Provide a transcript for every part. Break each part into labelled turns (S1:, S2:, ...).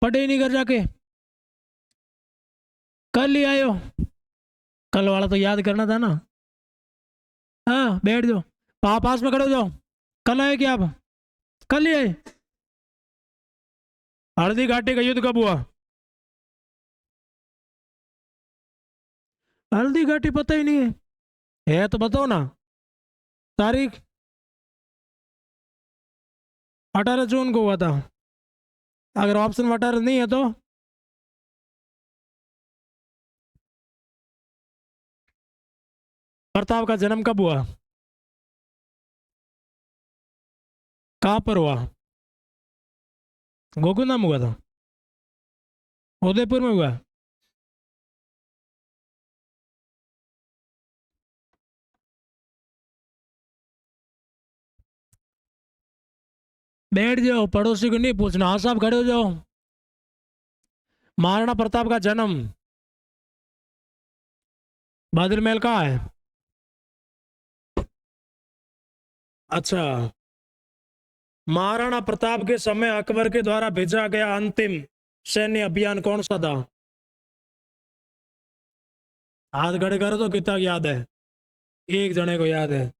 S1: पढ़े ही नहीं घर जाके, कल ही आयो। कल वाला तो याद करना था ना। हाँ बैठ जाओ, पास में खड़े हो जाओ। कल आए क्या आप? कल ही आए? हल्दी घाटी का युद्ध कब हुआ? हल्दी घाटी पता ही नहीं है तो बताओ ना तारीख। 18 जून को हुआ था। अगर ऑप्शन में 18 नहीं है तो प्रताप का जन्म कब हुआ? कहाँ पर हुआ? गोकुलधाम में हुआ था? उदयपुर में हुआ? बैठ जाओ, पड़ोसी को नहीं पूछना। हाँ साहब खड़े हो जाओ। महाराणा प्रताप का जन्म बहादुर महल कहाँ है? अच्छा, महाराणा प्रताप के समय अकबर के द्वारा भेजा गया अंतिम सैन्य अभियान कौन सा था? हाथ खड़े करो तो कितना याद है? एक जने को याद है।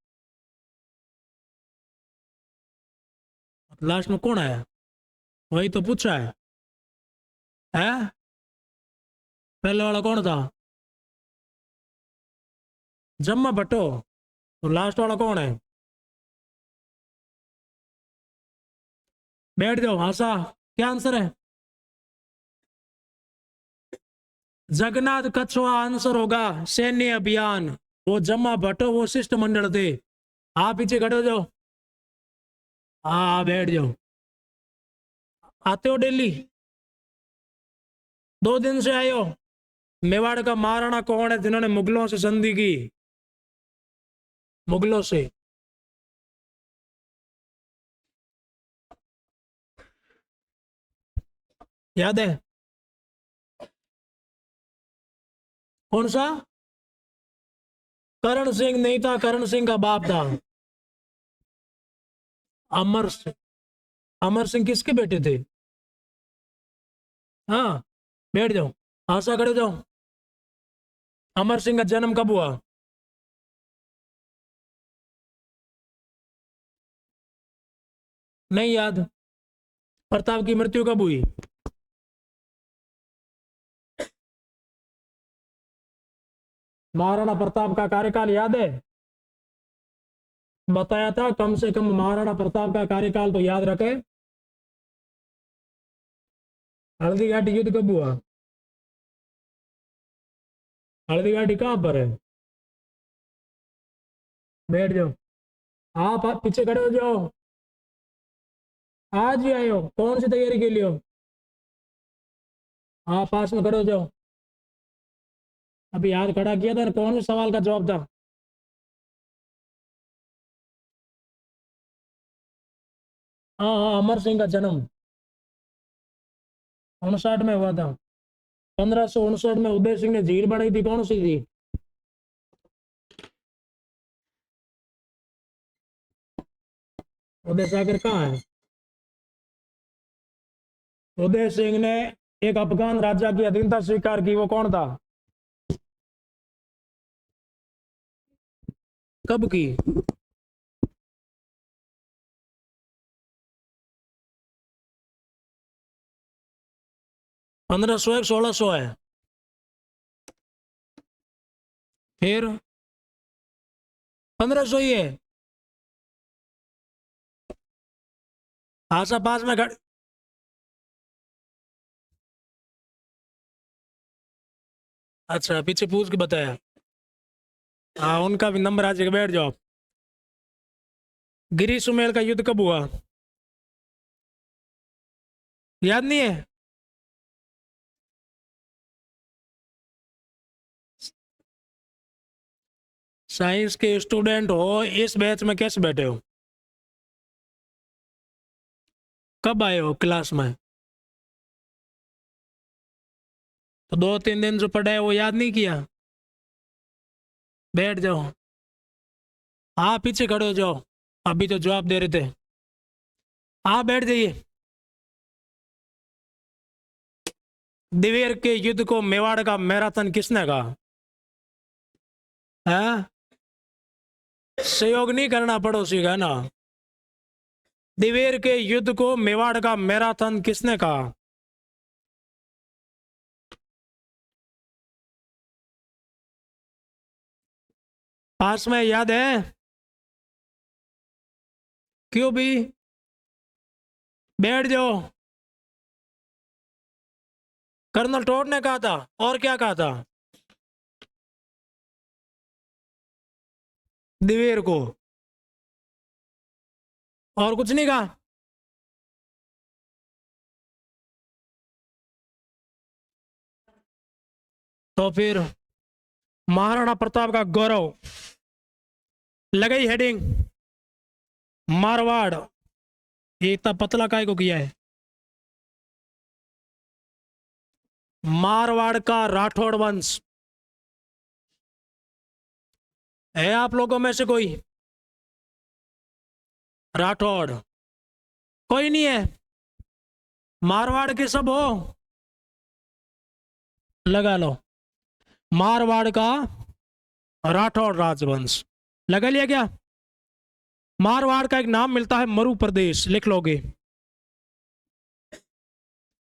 S1: लास्ट में कौन आया? वही तो पूछा है? पहले वाला कौन था? जम्मा भट्टो। तो लास्ट वाला कौन है? बैठ जाओ। आशा क्या आंसर है? जगन्नाथ कछुआ आंसर होगा। सैन्य अभियान, वो जम्मा भट्टो वो शिष्टमंडल थे। आप पीछे खड़े हो जाओ। हाँ बैठ जाओ। आते हो दिल्ली? 2 दिन से आए हो? मेवाड़ का महाराणा कौन है जिन्होंने मुगलों से संधि की? मुगलों से। याद है? कौन सा? करण सिंह नहीं था, करण सिंह का बाप था। अमर सिंह। अमर सिंह किसके बेटे थे? हाँ बैठ जाओ। आशा खड़े हो जाओ। अमर सिंह का जन्म कब हुआ? नहीं याद? प्रताप की मृत्यु कब हुई? महाराणा प्रताप का कार्यकाल याद है? बताया था कम से कम महाराणा प्रताप का कार्यकाल तो याद रखे। हल्दी घाटी युद्ध कब हुआ? हल्दी घाटी कहाँ पर है? बैठ जाओ। आप पीछे खड़े हो जाओ। आज ही आए हो? कौन सी तैयारी के लिए हो? हाँ पास में खड़े हो जाओ। अभी हाथ खड़ा किया था, कौन से सवाल का जवाब था? हाँ हाँ, अमर सिंह का जन्म 59 में हुआ था। 1559 में उदय सिंह ने झील बनाई थी, कौन सी थी? उदय सागर कहाँ है? उदय सिंह ने एक अफगान राजा की अधीनता स्वीकार की, वो कौन था? कब की? 1500 है 1600 है? फिर 1500 ही है। आशा पास में खड़। अच्छा पीछे पूछ के बताया। हाँ उनका भी नंबर आ जाएगा, बैठ जाओ आप। गिरी सुमेल का युद्ध कब हुआ? याद नहीं है? साइंस के स्टूडेंट हो, इस बैच में कैसे बैठे हो? कब आए हो क्लास में? तो 2-3 दिन जो पढ़ा है वो याद नहीं किया? बैठ जाओ। हाँ पीछे खड़े हो जाओ। अभी तो जवाब दे रहे थे। हाँ बैठ जाइए। दिवेर के युद्ध को मेवाड़ का मैराथन किसने कहा? है सहयोग नहीं करना पड़ोसी का ना। दिवेर के युद्ध को मेवाड़ का मैराथन किसने कहा? पास में याद है? क्यों भी? बैठ जाओ। कर्नल टोड ने कहा था। और क्या कहा था? दिवेर को। और कुछ नहीं कहा? तो फिर महाराणा प्रताप का गौरव लगाई हेडिंग मारवाड़। ये इतना पतला काय को किया है? मारवाड़ का राठौड़ वंश है आप लोगों में से कोई? राठौड़ कोई नहीं है? मारवाड़ के सब हो? लगा लो। मारवाड़ का राठौड़ राजवंश लगा लिया क्या? मारवाड़ का एक नाम मिलता है मरु प्रदेश, लिख लोगे?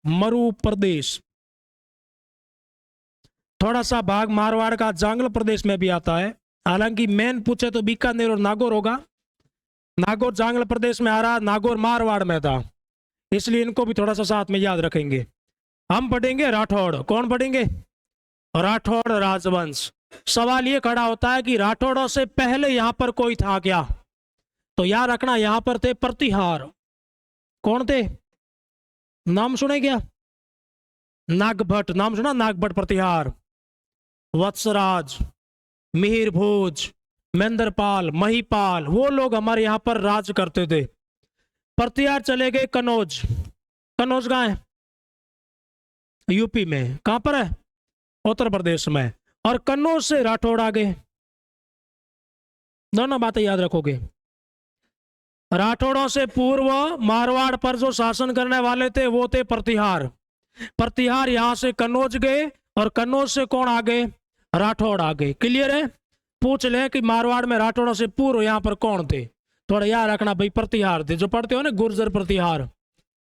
S1: मरु प्रदेश। थोड़ा सा भाग मारवाड़ का जांगल प्रदेश में भी आता है। हालांकि मेन पूछे तो बीकानेर और नागौर होगा। नागौर जांगल प्रदेश में आ रहा, नागौर मारवाड़ में था, इसलिए इनको भी थोड़ा सा साथ में याद रखेंगे। हम पढ़ेंगे राठौड़। कौन पढ़ेंगे? राठौड़ राजवंश। सवाल ये खड़ा होता है कि राठौड़ों से पहले यहां पर कोई था क्या? तो याद रखना, यहां पर थे प्रतिहार। कौन थे? नाम सुने क्या? नागभट्ट। नाम सुना? नागभट्ट, प्रतिहार, वत्सराज, मिहिर भोज, महेंद्रपाल, महीपाल, वो लोग हमारे यहां पर राज करते थे। प्रतिहार चले गए कनौज। कनौज कहाँ है? यूपी में। कहां पर है? उत्तर प्रदेश में। और कन्नौज से राठौड़ आ गए। दोनों बातें याद रखोगे। राठौड़ों से पूर्व मारवाड़ पर जो शासन करने वाले थे वो थे प्रतिहार। प्रतिहार यहां से कन्नौज गए और कन्नौज से कौन आ गए? राठौड़ आ गए। क्लियर है? पूछ ले कि मारवाड़ में राठौड़ों से पूर्व यहां पर कौन थे? थोड़ा याद रखना भाई, प्रतिहार थे। जो पढ़ते हो ना गुर्जर प्रतिहार।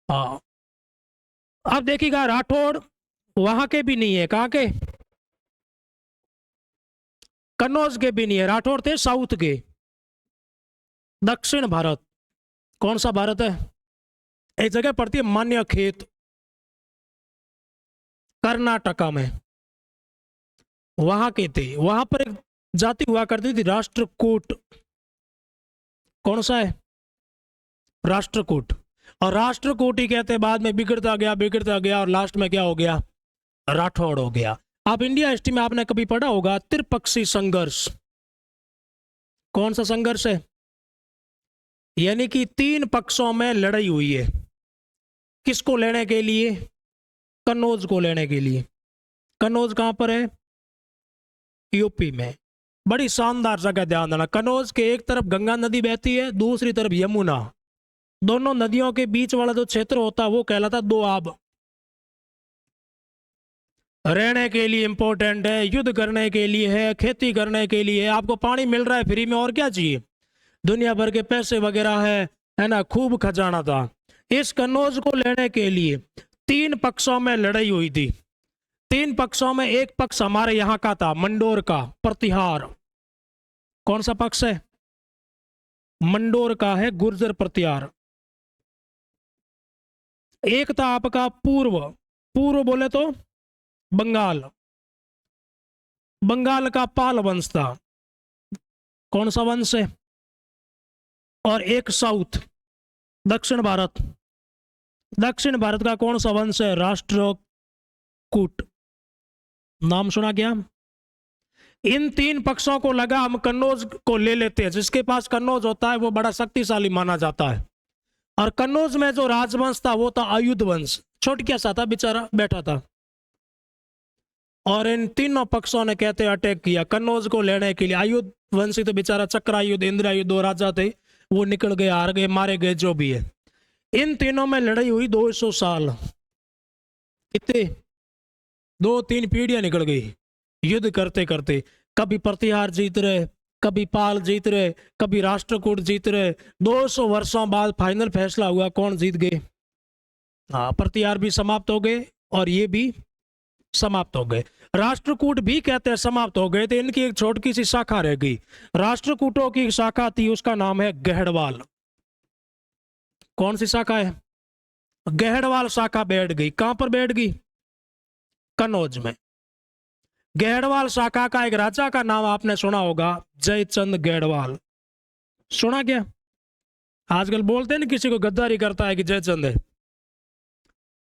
S1: हाँ, अब देखिएगा, राठौड़ वहां के भी नहीं है। कहां के? कन्नौज के भी नहीं है। राठौड़ थे साउथ के, दक्षिण भारत। कौन सा भारत है? एक जगह पड़ती है मान्य खेत, कर्नाटका में, वहां के थे। वहां पर एक जाति हुआ करती थी राष्ट्रकूट। कौन सा है? राष्ट्रकूट। और राष्ट्रकूट ही कहते बाद में बिगड़ता गया और लास्ट में क्या हो गया? राठौड़ हो गया। अब इंडिया हिस्ट्री में आपने कभी पढ़ा होगा त्रिपक्षी संघर्ष। कौन सा संघर्ष है? यानी कि 3 पक्षों में लड़ाई हुई है। किसको लेने के लिए? कन्नौज को लेने के लिए। कन्नौज कहां पर है? यूपी में। बड़ी शानदार जगह, ध्यान देना। कन्नौज के एक तरफ गंगा नदी बहती है, दूसरी तरफ यमुना। दोनों नदियों के बीच वाला जो क्षेत्र होता है वो कहलाता दोआब। रहने के लिए इंपॉर्टेंट है, युद्ध करने के लिए है, खेती करने के लिए। आपको पानी मिल रहा है फ्री में, और क्या चाहिए? दुनिया भर के पैसे वगैरह है ना, खूब खजाना था। इस कन्नौज को लेने के लिए 3 पक्षों में लड़ाई हुई थी। 3 पक्षों में एक पक्ष हमारे यहाँ का था, मंडोर का, प्रतिहार। कौन सा पक्ष है? मंडोर का है, गुर्जर प्रतिहार। एक था आपका पूर्व। पूर्व बोले तो बंगाल। बंगाल का पाल वंश था। कौन सा वंश है? और एक साउथ, दक्षिण भारत। दक्षिण भारत का कौन सा वंश है? राष्ट्रकूट। नाम सुना क्या? इन 3 पक्षों को लगा हम कन्नौज को ले लेते हैं। जिसके पास कन्नौज होता है वो बड़ा शक्तिशाली माना जाता है। और कन्नौज में जो राजवंश था वो था आयुध वंश। छोटा सा था, बेचारा बैठा था। और इन तीनों पक्षों ने कहते अटैक किया कन्नौज को लेने के लिए। आयुध वंशी तो बेचारा चक्रायुध, इंद्रायुध 2 राजा थे, वो निकल गए, हार गए, मारे गए, जो भी है। इन तीनों में लड़ाई हुई 200 साल। कितने? 2-3 पीढ़ियां निकल गई युद्ध करते करते। कभी प्रतिहार जीत रहे, कभी पाल जीत रहे, कभी राष्ट्रकूट जीत रहे। 200 वर्षों बाद फाइनल फैसला हुआ, कौन जीत गए? हाँ, प्रतिहार भी समाप्त हो गए और ये भी समाप्त हो गए। राष्ट्रकूट भी कहते हैं समाप्त हो गए थे, इनकी एक छोटी सी शाखा रह गई। राष्ट्रकूटों की एक शाखा थी, उसका नाम है गहड़वाल। कौन सी शाखा है? गहड़वाल शाखा बैठ गई। कहां पर बैठ गई? कन्नौज में। गहड़वाल शाखा का एक राजा का नाम आपने सुना होगा, जयचंद गहड़वाल। सुना क्या? आजकल बोलते हैं ना, किसी को गद्दारी करता है कि जयचंद है।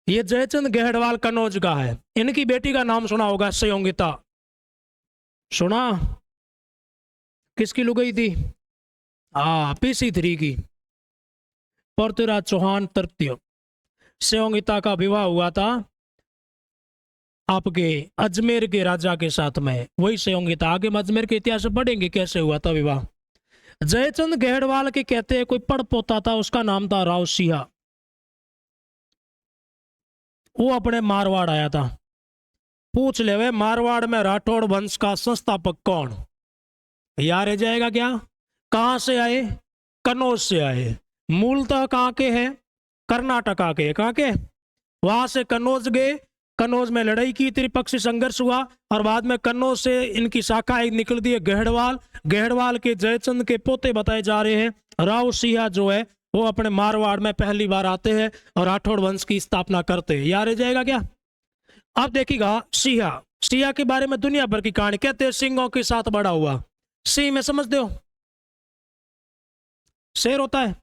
S1: ये जयचंद गहड़वाल कन्नौज का है। इनकी बेटी का नाम सुना होगा, संयोगिता। सुना? किसकी लुगाई थी? PC3 की, पृथ्वीराज चौहान तृतीय। संयोगिता का विवाह हुआ था आपके अजमेर के राजा के साथ में। वही संयोगिता। आगे अजमेर के इतिहास पढ़ेंगे कैसे हुआ था विवाह। जयचंद गहड़वाल के कहते हैं कोई पड़ पोता था, उसका नाम था राव सिंहा। वो अपने मारवाड़ आया था। पूछ ले वे, मारवाड़ में राठौड़ वंश का संस्थापक कौन? याद रह जाएगा क्या? कहां से आए? कन्नौज से आए। मूलतः कहां के हैं? कर्नाटका के। कहां के? वहां से कन्नौज गए। कन्नौज में लड़ाई की, त्रिपक्षीय संघर्ष हुआ और बाद में कन्नौज से इनकी शाखा एक निकलती है गहड़वाल। गहड़वाल के जयचंद के पोते बताए जा रहे हैं। राव सिंहा जो है वो अपने मारवाड़ में पहली बार आते हैं और राठौड़ वंश की स्थापना करते हैं। याद रह जाएगा क्या? अब देखिएगा, सिंहा। सिंहा के बारे में दुनिया भर की कहानी। कहते हैं सिंहों के साथ बड़ा हुआ। सिंह में समझते हो शेर होता है,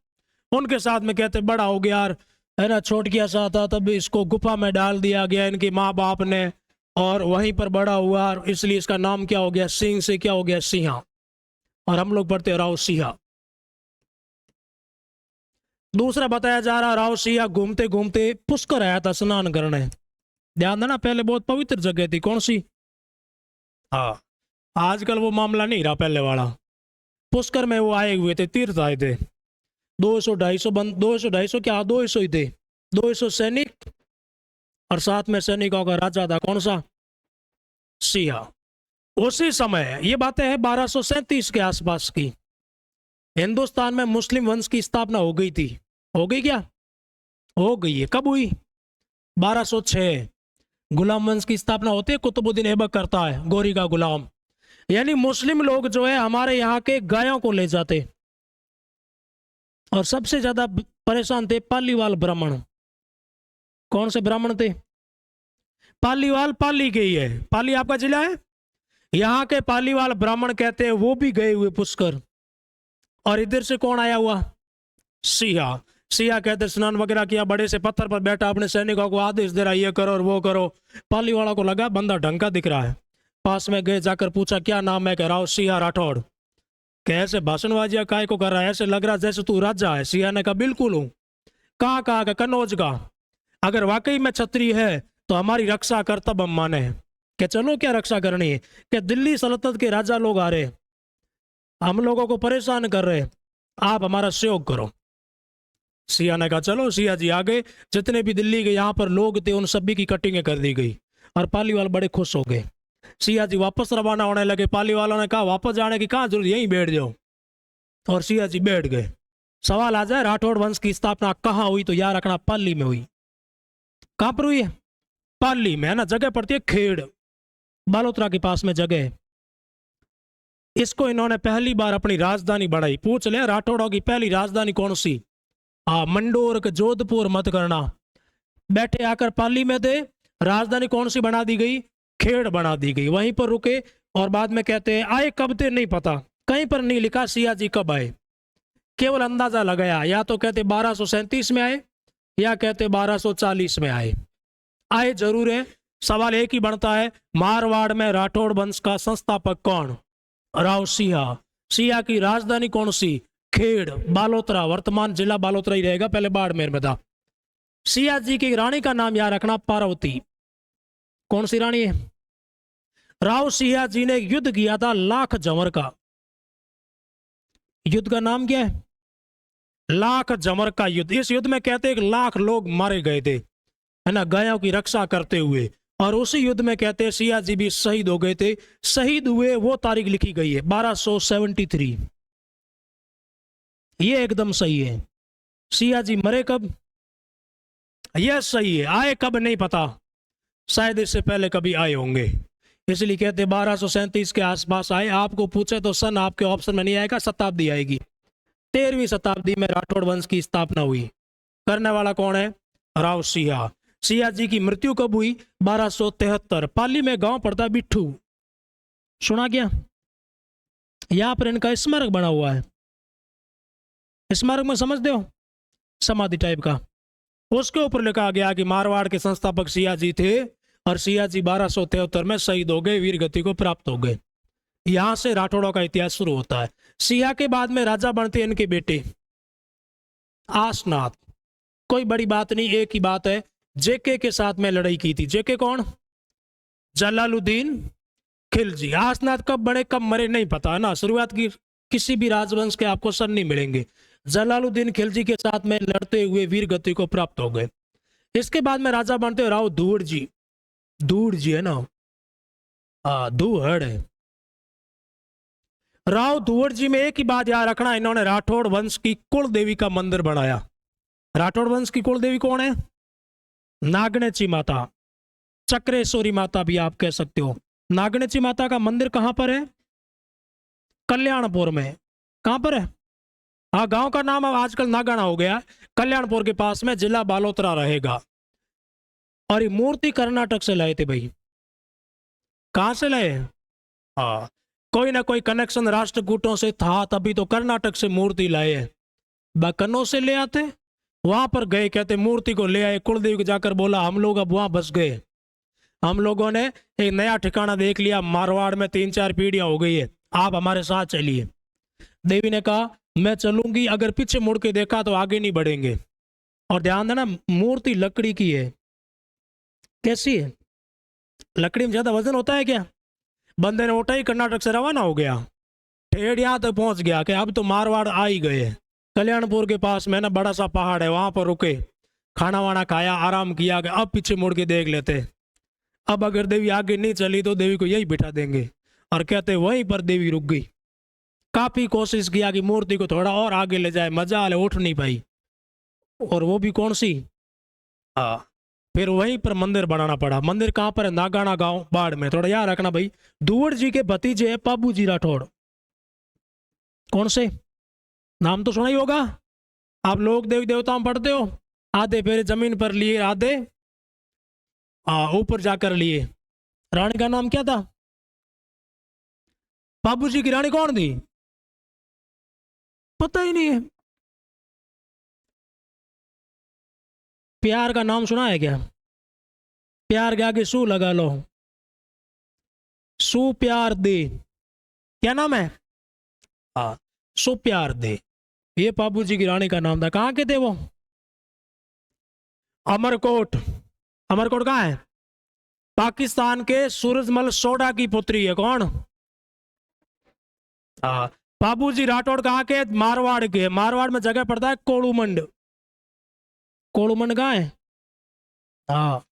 S1: उनके साथ में कहते बड़ा हो गया यार, है ना। छोट किया सा था, तब इसको गुफा में डाल दिया गया इनके माँ बाप ने और वहीं पर बड़ा हुआ, और इसलिए इसका नाम क्या हो गया? सिंह से क्या हो गया? सिंहा। और हम लोग पढ़ते राव सिंहा। दूसरा बताया जा रहा, राव सिंहा घूमते घूमते पुष्कर आया था स्नान करने। ध्यान देना, पहले बहुत पवित्र जगह थी। कौन सी? हाँ, आजकल वो मामला नहीं रहा पहले वाला। पुष्कर में वो आए हुए थे, तीर्थ आए थे। 200-250 बंद, 200-250 क्या, 200 ही थे। 200 सैनिक और साथ में सैनिकों का राजा था। कौन सा? सिंहा। उसी समय, ये बातें हैं 1237 के आसपास की, हिंदुस्तान में मुस्लिम वंश की स्थापना हो गई थी। हो गई क्या? हो गई है। कब हुई? 1206। गुलाम वंश की स्थापना होती है, कुतुबुद्दीन ऐबक करता है, गोरी का गुलाम। यानी मुस्लिम लोग जो है हमारे यहाँ के गायों को ले जाते, और सबसे ज्यादा परेशान थे पालीवाल ब्राह्मण। कौन से ब्राह्मण थे? पालीवाल, पाली के ही है। पाली आपका जिला है। यहाँ के पालीवाल ब्राह्मण कहते हैं वो भी गए हुए पुष्कर। और इधर से कौन आया हुआ? सिंहा। सिंहा कहते स्नान वगैरह किया, बड़े से पत्थर पर बैठा, अपने सैनिकों को आदेश दे रहा, ये करो और वो करो। पाली वाला को लगा बंदा ढंग का दिख रहा है। पास में गए, जाकर पूछा क्या नाम है? कह राव सिंहा राठौड़। कैसे भाषणबाजिया काय को कर रहा है? ऐसे लग रहा जैसे तू राजा है। सिंहा ने कहा बिल्कुल हूं। कहाँ का? कन्नौज का। अगर वाकई में क्षत्रिय है तो हमारी रक्षा कर, तब हम माने। क्या चलो, क्या रक्षा करनी है? क्या दिल्ली सल्तनत के राजा लोग आ रहे, हम लोगों को परेशान कर रहे, आप हमारा सहयोग करो। सिंहा ने कहा चलो। सिंहा जी आ गए। जितने भी दिल्ली के यहाँ पर लोग थे उन सभी की कटिंग कर दी गई और पालीवाल बड़े खुश हो गए। सिंहा जी वापस रवाना होने लगे। पाली वालों ने कहा वापस जाने की कहाँ जरूरत, यहीं बैठ जाओ। और सिंहा जी बैठ गए। सवाल आ जाए, राठौड़ वंश की स्थापना कहाँ हुई? तो याद रखना, पाली में हुई। कहां पर हुई है? पाली में, है ना। जगह पड़ती है खेड़, बालोतरा के पास में जगह है। इसको इन्होंने पहली बार अपनी राजधानी बढ़ाई। पूछ ले, राठौड़ों की पहली राजधानी कौन सी? मंडोर के जोधपुर मत करना। बैठे आकर पाली में थे, राजधानी कौन सी बना दी गई? खेड़ बना दी गई। वहीं पर रुके और बाद में कहते हैं आए कब थे नहीं पता, कहीं पर नहीं लिखा सिंहा जी कब आए, केवल अंदाजा लगाया। या तो कहते 1237 में आए या कहते 1240 में आए। आए जरूर है। सवाल एक ही बनता है, मारवाड़ में राठौड़ वंश का संस्थापक कौन? राव सिंहा। सिंहा की राजधानी कौन सी? खेड़, बालोतरा। वर्तमान जिला बालोतरा ही रहेगा, पहले बाड़मेर में था। सिंहा जी की रानी का नाम याद रखना, पार्वती। कौन सी रानी है? राव सिंहा जी ने युद्ध किया था लाख जमर का। युद्ध का नाम क्या है? लाख जमर का युद्ध। इस युद्ध में कहते 1 लाख लोग मारे गए थे, है ना, गायों की रक्षा करते हुए। और उसी युद्ध में कहते हैं सिया जी भी शहीद हो गए थे। शहीद हुए वो तारीख लिखी गई है 1273। ये एकदम सही है। सिया जी मरे कब? यह सही है। आए कब नहीं पता, शायद इससे पहले कभी आए होंगे, इसलिए कहते 1237 के आसपास आए। आपको पूछे तो सन आपके ऑप्शन में नहीं आएगा, शताब्दी आएगी। 13वीं शताब्दी में राठौड़ वंश की स्थापना हुई। करने वाला कौन है? राव सिया। सिया जी की मृत्यु कब हुई? 1273। पाली में गांव पड़ता बिट्ठू, सुना क्या? यहां पर इनका स्मारक बना हुआ है। स्मारक में समझते हो, समाधि टाइप का। उसके ऊपर लिखा गया कि मारवाड़ के संस्थापक सिया जी थे और सिया जी 1273 में शहीद हो गए, वीर गति को प्राप्त हो गए। यहां से राठौड़ों का इतिहास शुरू होता है। सिया के बाद में राजा बनते इनके बेटे आसनाथ। कोई बड़ी बात नहीं, एक ही बात है, जेके के साथ में लड़ाई की थी। जेके कौन? जलालुद्दीन खिलजी। आसनाथ कब बने कब मरे नहीं पता है ना, शुरुआत की किसी भी राजवंश के आपको सन नहीं मिलेंगे। जलालुद्दीन खिलजी के साथ में लड़ते हुए वीर गति को प्राप्त हो गए। इसके बाद में राजा बनते राव धूड़ जी। धूड़ जी है ना, धूहड़ है। राव धूड़ जी में एक ही बात याद रखना, इन्होंने राठौड़ वंश की कुल देवी का मंदिर बनाया। राठौड़ वंश की कुल देवी कौन है? नागनेची माता, चक्रेश्वरी माता भी आप कह सकते हो। नागनेची माता का मंदिर कहां पर है? कल्याणपुर में। कहां पर है? हाँ, गांव का नाम अब आजकल नागाना हो गया। कल्याणपुर के पास में, जिला बालोतरा रहेगा। और ये मूर्ति कर्नाटक से लाए थे भाई। कहां से लाए? हाँ, कोई ना कोई कनेक्शन राष्ट्रकूटों से था, तभी तो कर्नाटक से मूर्ति लाए हैं। बकनों से ले आते, वहां पर गए, कहते मूर्ति को ले आए। कुलदेव को जाकर बोला हम लोग अब वहां बस गए, हम लोगों ने एक नया ठिकाना देख लिया, मारवाड़ में 3-4 पीढ़ियां हो गई है, आप हमारे साथ चलिए। देवी ने कहा मैं चलूंगी, अगर पीछे मुड़ के देखा तो आगे नहीं बढ़ेंगे। और ध्यान देना, मूर्ति लकड़ी की है। कैसी है? लकड़ी में ज्यादा वजन होता है क्या? बंदे ने उठा ही कर्नाटक से रवाना हो गया, ठेठ यहां तक पहुंच गया कि अब तो मारवाड़ आ ही गए। कल्याणपुर के पास में ना बड़ा सा पहाड़ है, वहां पर रुके, खाना वाना खाया, आराम किया कि अब पीछे मुड़ के देख लेते। अब अगर देवी आगे नहीं चली तो देवी को यही बिठा देंगे। और कहते वहीं पर देवी रुक गई। काफी कोशिश किया कि मूर्ति को थोड़ा और आगे ले जाए, मजा आ ले, उठ नहीं पाई। और वो भी कौन सी? फिर वहीं पर मंदिर बनाना पड़ा। मंदिर कहां पर है? नागाना गांव, बाढ़ में। थोड़ा याद रखना भाई। धूड़ जी के भतीजे है पाबू जी राठौड़। कौन से? नाम तो सुना ही होगा आप लोग, देवी देवताओं पढ़ते हो। आधे फेरे जमीन पर लिए, आधे ऊपर जाकर लिए। रानी का नाम क्या था? बाबू जी की रानी कौन थी? पता ही नहीं है। प्यार का नाम सुना है क्या? प्यार के आगे सू लगा लो, सू प्यार दे। क्या नाम है? हाँ, सू प्यार दे। ये बाबू जी की रानी का नाम था। कहाँ के थे वो? अमरकोट। अमरकोट कहाँ है? पाकिस्तान के सूरजमल सोडा की पुत्री है। कौन? हाँ, बाबू जी राठौड़ कहाँ के? मारवाड़ के। मारवाड़ में जगह पड़ता है कोड़ूमंड। कोड़ूमंड कहाँ है? हाँ।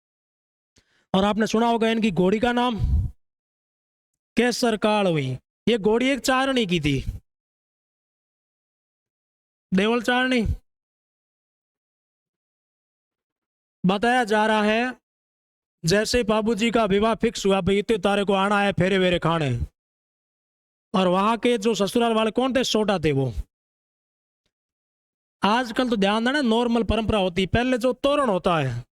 S1: और आपने सुना होगा इनकी घोड़ी का नाम केसर काल हुई। ये घोड़ी एक चारणी की थी, देवल चारणी। बताया जा रहा है जैसे बाबू जी का विवाह फिक्स हुआ, भाई इतने तारे को आना है, फेरे वेरे खाने। और वहां के जो ससुराल वाले कौन थे? सोडा थे वो। आजकल तो ध्यान देना, नॉर्मल परंपरा होती, पहले जो तोरण होता है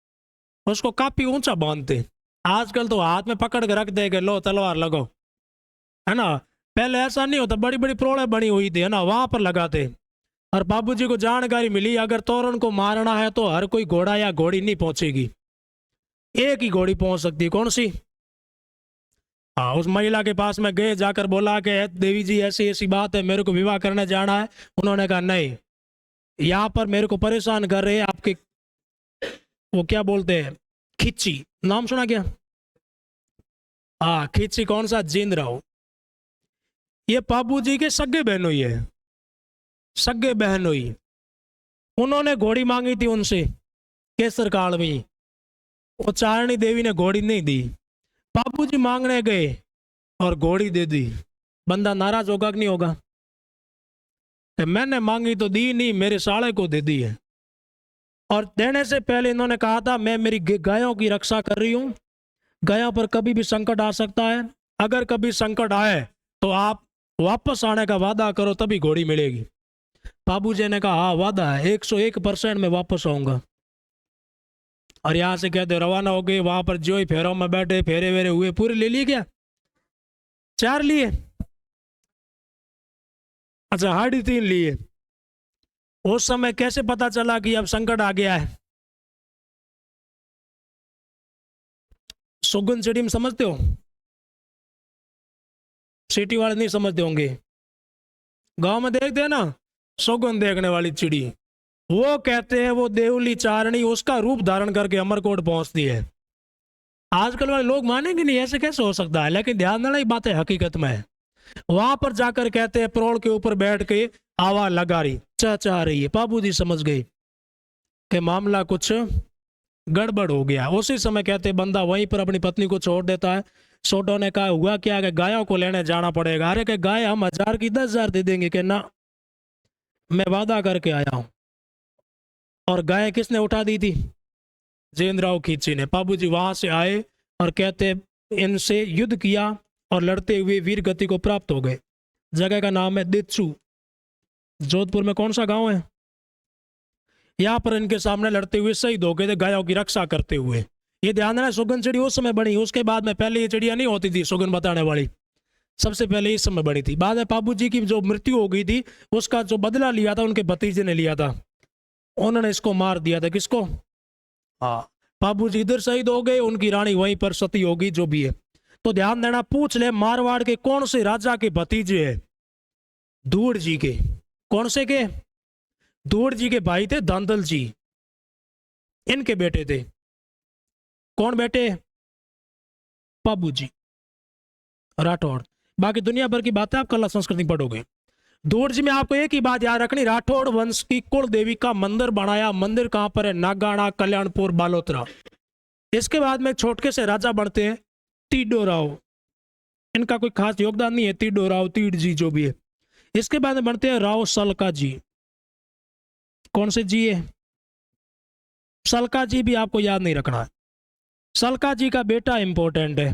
S1: उसको काफी ऊंचा बांधते। आजकल तो हाथ में पकड़ के रख देंगे, लो तलवार लगो, है ना। पहले ऐसा नहीं होता, बड़ी बड़ी प्रोड़े बनी हुई थी, है ना, वहां पर लगाते। और बाबूजी को जानकारी मिली अगर तोरण को मारना है तो हर कोई घोड़ा या घोड़ी नहीं पहुंचेगी, एक ही घोड़ी पहुंच सकती है। कौन सी? हाँ, उस महिला के पास में गए, जाकर बोला कि देवी जी ऐसी ऐसी बात है, मेरे को विवाह करने जाना है। उन्होंने कहा नहीं, यहाँ पर मेरे को परेशान कर रहे हैं आपके, वो क्या बोलते हैं, खिच्ची। नाम सुना क्या? हाँ, खिच्ची कौन सा? जींद राव। ये बाबू जी के सगे बहन हुई है, सगे बहन हुई। उन्होंने घोड़ी मांगी थी उनसे केसर काल में। वो चारणी देवी ने घोड़ी नहीं दी, बाबूजी मांगने गए और घोड़ी दे दी। बंदा नाराज होगा कि नहीं होगा कि मैंने मांगी तो दी नहीं, मेरे साले को दे दी है। और देने से पहले इन्होंने कहा था मैं मेरी गायों की रक्षा कर रही हूं, गायों पर कभी भी संकट आ सकता है, अगर कभी संकट आए तो आप वापस आने का वादा करो तभी घोड़ी मिलेगी। बाबूजी ने कहा हाँ वादा है, 101% में वापस आऊंगा। और यहां से कहते रवाना हो गए। वहां पर जो ही फेरों में बैठे, फेरे वेरे हुए, पूरे ले लिए क्या? 4 लिए? अच्छा 3.5 लिए। उस समय कैसे पता चला कि अब संकट आ गया है? सुगुन चिड़ी में समझते हो? सिटी वाले नहीं समझते होंगे। गांव में देखते हैं ना सुगुन देखने वाली चिड़ी, वो कहते हैं वो देवली चारणी उसका रूप धारण करके अमरकोट पहुंचती है। आजकल वाले लोग मानेंगे नहीं, ऐसे कैसे हो सकता है, लेकिन ध्यान देना ये बातें हकीकत में है। वहां पर जाकर कहते हैं प्रोड़ के ऊपर बैठ के आवाज लगा रही, चाह रही है। बाबूजी समझ गए कि मामला कुछ गड़बड़ हो गया। उसी समय कहते बंदा वहीं पर अपनी पत्नी को छोड़ देता है। सोटो ने कहा हुआ क्या कि गायों को लेने जाना पड़ेगा। अरे कि गाय हम 1000 की 10,000 दे देंगे। कि ना, मैं वादा करके आया हूं। और गाय किसने उठा दी थी? जेंद्राव खींची ने। बाबूजी वहां से आए और कहते इनसे युद्ध किया और लड़ते हुए वीर गति को प्राप्त हो गए। जगह का नाम है दित्सु। जोधपुर में कौन सा गांव है? यहां पर इनके सामने लड़ते हुए शहीद हो गए थे, गायों की रक्षा करते हुए। ये ध्यान देना, सुगन चिड़ी उस समय बनी, उसके बाद में पहले ये चिड़िया नहीं होती थी सुगन बताने वाली, सबसे पहले इस समय बनी थी। बाद में बाबूजी की जो मृत्यु हो गई थी उसका जो बदला लिया था उनके भतीजे ने लिया था, उन्होंने इसको मार दिया था। किसको? हाँ, बाबूजी इधर शहीद हो गए, उनकी रानी वहीं पर सती होगी, जो भी है। तो ध्यान देना, पूछ ले मारवाड़ के कौन से राजा के भतीजे है? धूड़ जी के। कौन से के? धूड़ जी के भाई थे दांदल जी, इनके बेटे थे। कौन बेटे? बाबूजी राठौड़। बाकी दुनिया भर की बातें आप कला संस्कृति पढ़ोगे। धूड़ जी में आपको एक ही बात याद रखनी, राठौड़ वंश की कुल देवी का मंदिर बनाया। मंदिर कहां पर है? नागाना, कल्याणपुर, बालोतरा। इसके बाद में छोटके से राजा बढ़ते हैं तीडो राव, इनका कोई खास योगदान नहीं है, तीडो राव, तीड जी जो भी है। इसके बाद में बढ़ते हैं राव सलका जी। कौन से जी है? सलका जी भी आपको याद नहीं रखना है। सलका जी का बेटा इंपॉर्टेंट है,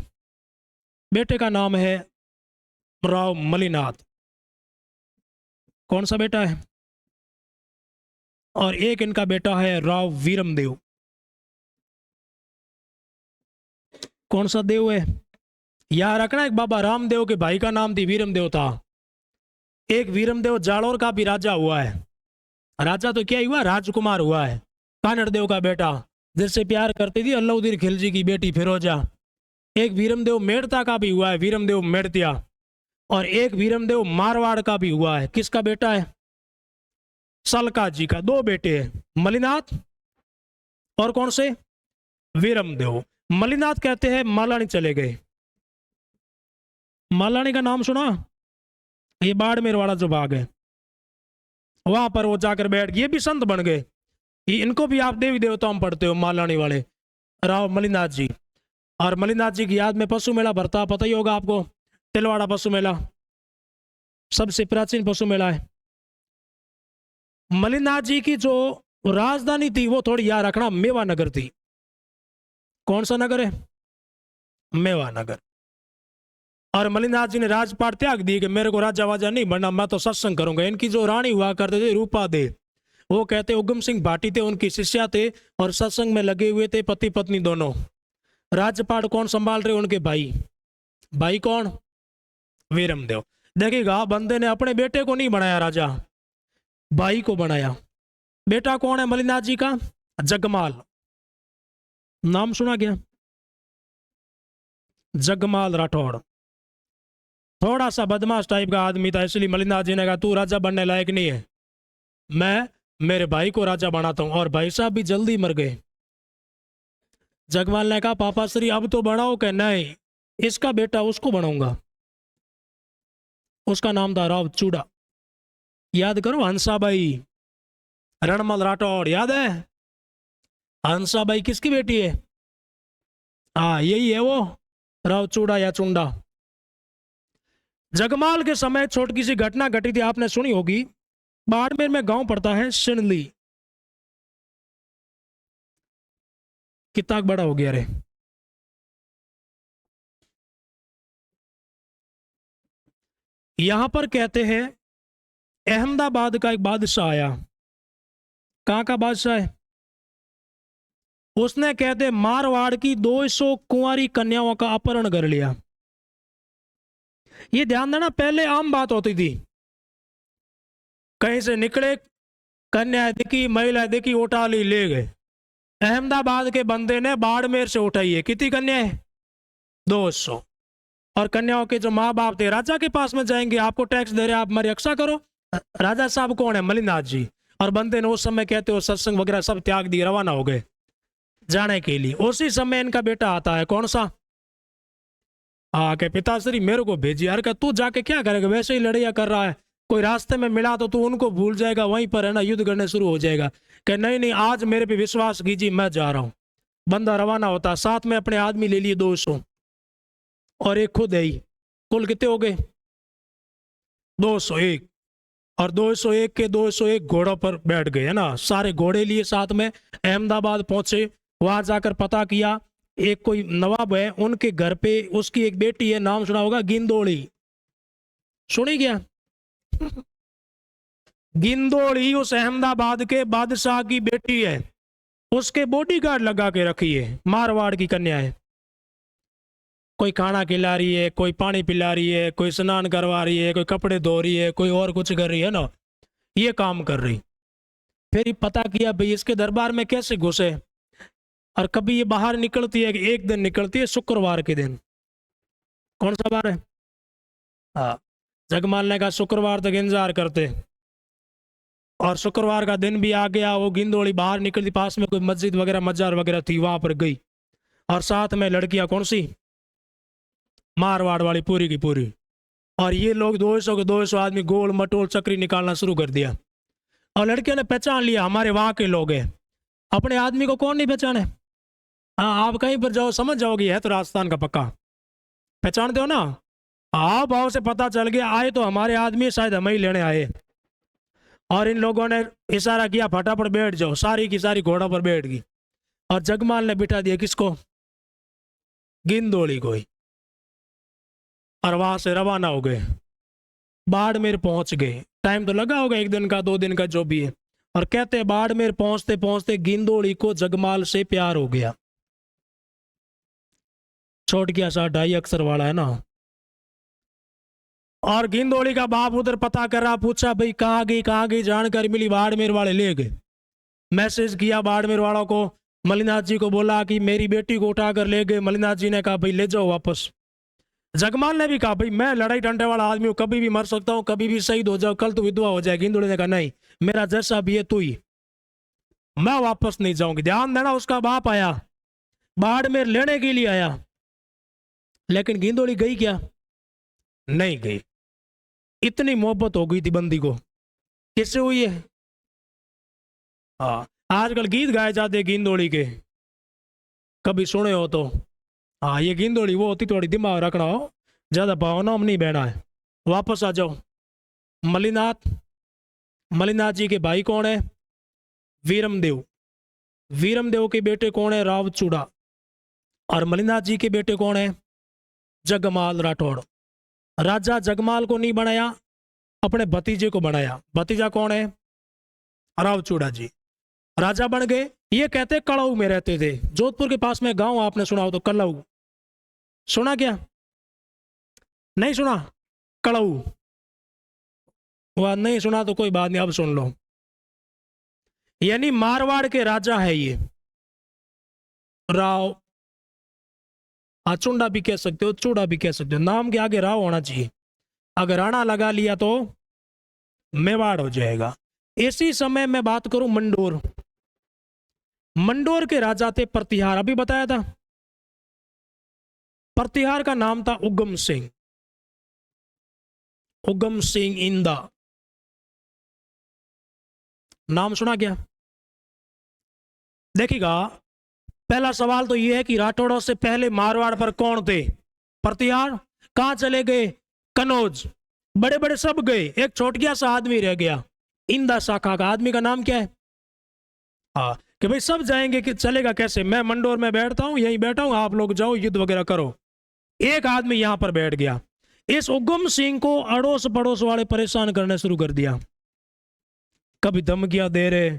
S1: बेटे का नाम है राव मलिनाथ। कौन सा बेटा है? और एक इनका बेटा है राव वीरमदेव। कौन सा देव है? याद रखना, एक बाबा रामदेव के भाई का नाम थी वीरमदेव था। एक वीरमदेव जालोर का भी राजा हुआ है। राजा तो क्या हुआ, राजकुमार हुआ है। कानड़ देव का बेटा, जिससे प्यार करती थी अल्लाउद्दीन खिलजी की बेटी फिरोजा। एक वीरमदेव मेड़ता का भी हुआ है, वीरमदेव मेड़तिया। और एक वीरमदेव मारवाड़ का भी हुआ है। किसका बेटा है? सलका जी का। 2 बेटे हैं, मलिनाथ और कौन से? वीरमदेव। मलिनाथ कहते हैं मालानी चले गए। मालानी का नाम सुना? ये बाड़मेर वाला जो भाग है, वहां पर वो जाकर बैठ गए, ये भी संत बन गए। इनको भी आप देवी देवताओं में पढ़ते हो, मालानी वाले राव मलिनाथ जी। और मलिनाथ जी की याद में पशु मेला भरता, पता ही होगा आपको, तिलवाड़ा पशु मेला सबसे प्राचीन पशु मेला है। मलिनाथ जी की जो राजधानी थी वो थोड़ी याद रखना, मेवा नगर थी। कौन सा नगर है? मेवा नगर। और मलिनाथ जी ने राजपाट त्याग दी कि मेरे को राजा वाजा नहीं बनना, मैं तो सत्संग करूंगा। इनकी जो रानी हुआ करते थे रूपा दे, वो कहते उगम सिंह भाटी थे, उनकी शिष्या थे और सत्संग में लगे हुए थे, पति पत्नी दोनों। राजपाट कौन संभाल रहे? उनके भाई। भाई कौन? वीरमदेव। देखिएगा, बंदे ने अपने बेटे को नहीं बनाया राजा, भाई को बनाया। बेटा कौन है मलिनाथ जी का? जगमाल। नाम सुना क्या? जगमाल राठौड़। थोड़ा सा बदमाश टाइप का आदमी था, इसलिए मलिनाथ जी ने कहा तू राजा बनने लायक नहीं है, मैं मेरे भाई को राजा बनाता हूं। और भाई साहब भी जल्दी मर गए। जगमाल ने कहा पापा श्री अब तो बनाओ। कि नहीं, इसका बेटा उसको बनाऊंगा। उसका नाम था राव चूड़ा। याद करो, हंसाबाई रणमल राठौड़, याद है? हंसाबाई किसकी बेटी है? हाँ यही है वो, रावचूड़ा या चुंडा। जगमाल के समय छोटी सी घटना घटी थी, आपने सुनी होगी। बाड़मेर में गांव पड़ता है सिणली। कितना बड़ा हो गया रे। यहां पर कहते हैं अहमदाबाद का एक बादशाह आया। कहाँ का बादशाह है? उसने कहते मारवाड़ की 200 कुंवारी कन्याओं का अपहरण कर लिया। ये ध्यान देना, पहले आम बात होती थी, कहीं से निकले, कन्या दिखी, महिला दिखी, उठा ली, ले गए। अहमदाबाद के बंदे ने बाड़मेर से उठाई है। कितनी कन्याएं? 200। और कन्याओं के जो माँ बाप थे राजा के पास में जाएंगे, आपको टैक्स दे रहे, आप हमारी रक्षा करो। राजा साहब कौन है? मलिनाथ जी। और बंदे ने उस समय कहते हो सत्संग वगैरह सब त्याग दिए, रवाना हो गए जाने के लिए। उसी समय इनका बेटा आता है, कौन सा? के पिताश्री मेरे को भेजिए। अरे तू जाके क्या करेगा, वैसे ही लड़ाइयाँ कर रहा है, कोई रास्ते में मिला तो तू उनको भूल जाएगा, वहीं पर है ना युद्ध करने शुरू हो जाएगा। कि नहीं नहीं, आज मेरे पे विश्वास कीजिए, मैं जा रहा हूँ। बंदा रवाना होता, साथ में अपने आदमी ले लिए 200 और एक खुद है ही। कुल कितने हो गए? 201। और 201 के 201 घोड़ों पर बैठ गए, है ना, सारे घोड़े लिए साथ में। अहमदाबाद पहुंचे, वहां जाकर पता किया, एक कोई नवाब है, उनके घर पे उसकी एक बेटी है, नाम सुना होगा, गिंदोड़ी। सुनी क्या? गिंदोड़ी उस अहमदाबाद के बादशाह की बेटी है, उसके बॉडीगार्ड लगा के रखी है, मारवाड़ की कन्या है। कोई खाना खिला रही है, कोई पानी पिला रही है, कोई स्नान करवा रही है, कोई कपड़े धो रही है, कोई और कुछ कर रही है ना, ये काम कर रही। फिर पता किया भाई इसके दरबार में कैसे घुसे। और कभी ये बाहर निकलती है, एक दिन निकलती है शुक्रवार के दिन। कौन सा बार है? हाँ। जगमाल ने कहा शुक्रवार तक इंतजार करते। और शुक्रवार का दिन भी आ गया, वो गिंदोड़ी बाहर निकलती, पास में कोई मस्जिद वगैरह मजार वगैरह थी, वहां पर गई। और साथ में लड़कियां, कौन सी? मारवाड़ वाली पूरी की पूरी। और ये लोग 200 के 200 आदमी गोल मटोल चक्री निकालना शुरू कर दिया। और लड़कियों ने पहचान लिया हमारे वहां के लोग हैं। अपने आदमी को कौन नहीं पहचाने? हाँ, आप कहीं पर जाओ समझ जाओगे, है तो राजस्थान का पक्का। पहचानते हो ना? हाँ, भाव से पता चल गया, आए तो हमारे आदमी, शायद हमें ही लेने आए। और इन लोगों ने इशारा किया, फटाफट बैठ जाओ, सारी की सारी घोड़ा पर बैठ गई। और जगमाल ने बिठा दिया किसको? गिंदोड़ी को ही। और वहां से रवाना हो गए, बाड़मेर पहुंच गए। टाइम तो लगा होगा, एक दिन का 2 दिन का जो भी है। और कहते बाड़मेर पहुंचते पहुंचते गिंदोड़ी को जगमाल से प्यार हो गया। छोट गया सा 2.5 अक्षर वाला है ना। और गिंदोड़ी का बाप उधर पता कर रहा, पूछा भाई कहाँ गई, जानकारी मिली, बाड़मेर वाले ले गए। मैसेज किया बाड़मेर वालों को, मलिनाथ जी को बोला कि मेरी बेटी को उठाकर ले गए। मलिनाथ जी ने कहा भाई ले जाओ वापस। जगमाल ने भी कहा भाई मैं लड़ाई डंडे वाला आदमी हूं, कभी भी मर सकता हूं, कभी भी शहीद हो जाओ, कल तो विधवा हो जाएगी। गिंदोड़ी ने कहा नहीं, मेरा जैसा भी है तू ही, मैं वापस नहीं जाऊंगी। ध्यान देना, उसका बाप आया, बाड़मेर लेने के लिए आया, लेकिन गिंदोड़ी गई क्या? नहीं गई। इतनी मोहब्बत हो गई थी बंदी को। किससे हुई है? हाँ, आजकल गीत गाए जाते गिंदोड़ी के, कभी सुने हो तो। हाँ, ये गिंदोड़ी वो होती, थोड़ी दिमाग रखना हो, ज्यादा भावनाओं में नहीं बहना है। वापस आ जाओ। मलिनाथ, मलिनाथ जी के भाई कौन है? वीरमदेव। वीरमदेव के बेटे कौन है? रावचूड़ा। और मलिनाथ जी के बेटे कौन है? जगमाल राठौड़। राजा जगमाल को नहीं बनाया, अपने भतीजे को बनाया। भतीजा कौन है? रावचूड़ा जी। राजा बन गए। ये कहते कड़ऊ में रहते थे, जोधपुर के पास में गांव, आपने सुना हो तो, कलऊ। सुना क्या? नहीं सुना? कड़ऊ। वह नहीं सुना तो कोई बात नहीं, अब सुन लो। यानी मारवाड़ के राजा है ये राव। चुंडा भी कह सकते हो, चूड़ा भी कह सकते हो, नाम के आगे राव होना चाहिए। अगर राणा लगा लिया तो मेवाड़ हो जाएगा। इसी समय मैं बात करूं मंडोर। मंडोर के राजा थे प्रतिहार, अभी बताया था। प्रतिहार का नाम था उगम सिंह। उगम सिंह इंदा, नाम सुना क्या? देखिएगा, पहला सवाल तो यह है कि राठौड़ों से पहले मारवाड़ पर कौन थे? प्रतिहार। कहां चले गए? कनौज। बड़े बड़े सब गए, एक छोटिया सा आदमी रह गया। इंदा शाखा का आदमी का नाम क्या है? हाँ, कि भाई सब जाएंगे कि चलेगा कैसे, मैं मंडोर में बैठता हूं, यहीं बैठा हूं, आप लोग जाओ युद्ध वगैरह करो। एक आदमी यहां पर बैठ गया। इस उगम सिंह को अड़ोस पड़ोस वाले परेशान करने शुरू कर दिया। कभी धमकियां दे रहे,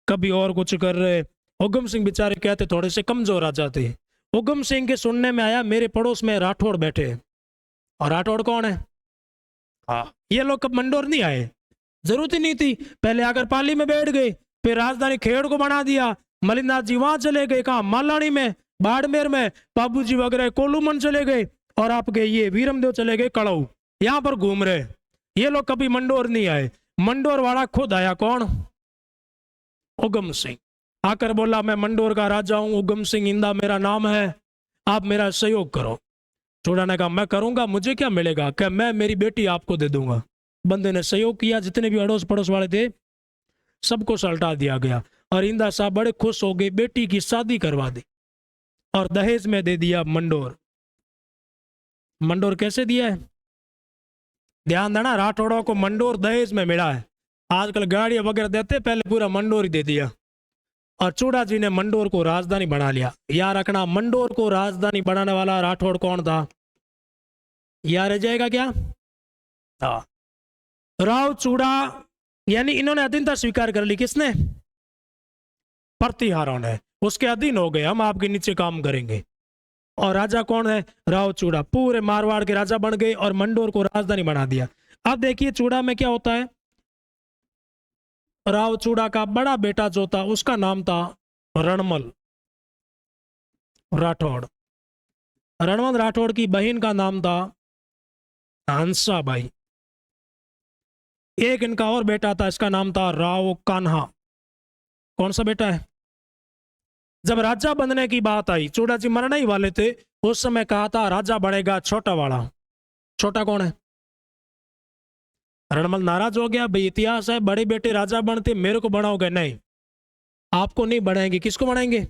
S1: कभी और कुछ कर रहे। उगम सिंह बेचारे कहते थोड़े से कमजोर आ जाते। उगम सिंह के सुनने में आया मेरे पड़ोस में राठौड़ बैठे। और राठौड़ कौन है? हाँ, ये लोग कब मंडोर नहीं आए, जरूरत ही नहीं थी। पहले आकर पाली में बैठ गए, फिर राजधानी खेड़ को बना दिया। मलिनाथ जी वहां चले गए, कहा मालानी में, बाड़मेर में, बाबूजी वगैरह कोलूमन चले गए, और आपके ये वीरमदेव चले गए कड़ऊ, यहां पर घूम रहे। ये लोग कभी मंडोर नहीं आए। मंडोर वाला खुद आया। कौन? उगम सिंह आकर बोला मैं मंडोर का राजा हूं, उगम सिंह इंदा मेरा नाम है, आप मेरा सहयोग करो। चूड़ा ने कहा मैं करूंगा, मुझे क्या मिलेगा? क्या मैं मेरी बेटी आपको दे दूंगा। बंदे ने सहयोग किया, जितने भी अड़ोस पड़ोस वाले थे सबको सल्टा दिया गया। और इंदा साहब बड़े खुश हो गए, बेटी की शादी करवा दी और दहेज में दे दिया मंडोर। मंडोर कैसे दिया है? ध्यान देना, राठौड़ों को मंडोर दहेज में मिला है। आजकल गाड़ियां वगैरह देते, पहले पूरा मंडोर ही दे दिया। और चूड़ा जी ने मंडोर को राजधानी बना लिया। याद रखना, मंडोर को राजधानी बनाने वाला राठौड़ कौन था? याद रह जाएगा क्या? हाँ, राव चूड़ा, यानी इन्होंने अधीनता स्वीकार कर ली। किसने? प्रतिहारों ने। उसके अधीन हो गए, हम आपके नीचे काम करेंगे। और राजा कौन है? राव चूड़ा। पूरे मारवाड़ के राजा बन गए और मंडोर को राजधानी बना दिया। अब देखिए चूड़ा में क्या होता है। राव चूड़ा का बड़ा बेटा जो था उसका नाम था रणमल राठौड़। रणमल राठौड़ की बहन का नाम था हंसाबाई। एक इनका और बेटा था, इसका नाम था राव कान्हा। कौन सा बेटा है? जब राजा बनने की बात आई, चूड़ा जी मरने ही वाले थे, उस समय कहा था राजा बनेगा छोटा वाला। छोटा कौन है? रणमल नाराज हो गया, भाई इतिहास है, बड़े बेटे राजा बनते, मेरे को बनाओगे? नहीं, आपको नहीं बनाएंगे। किसको बनाएंगे?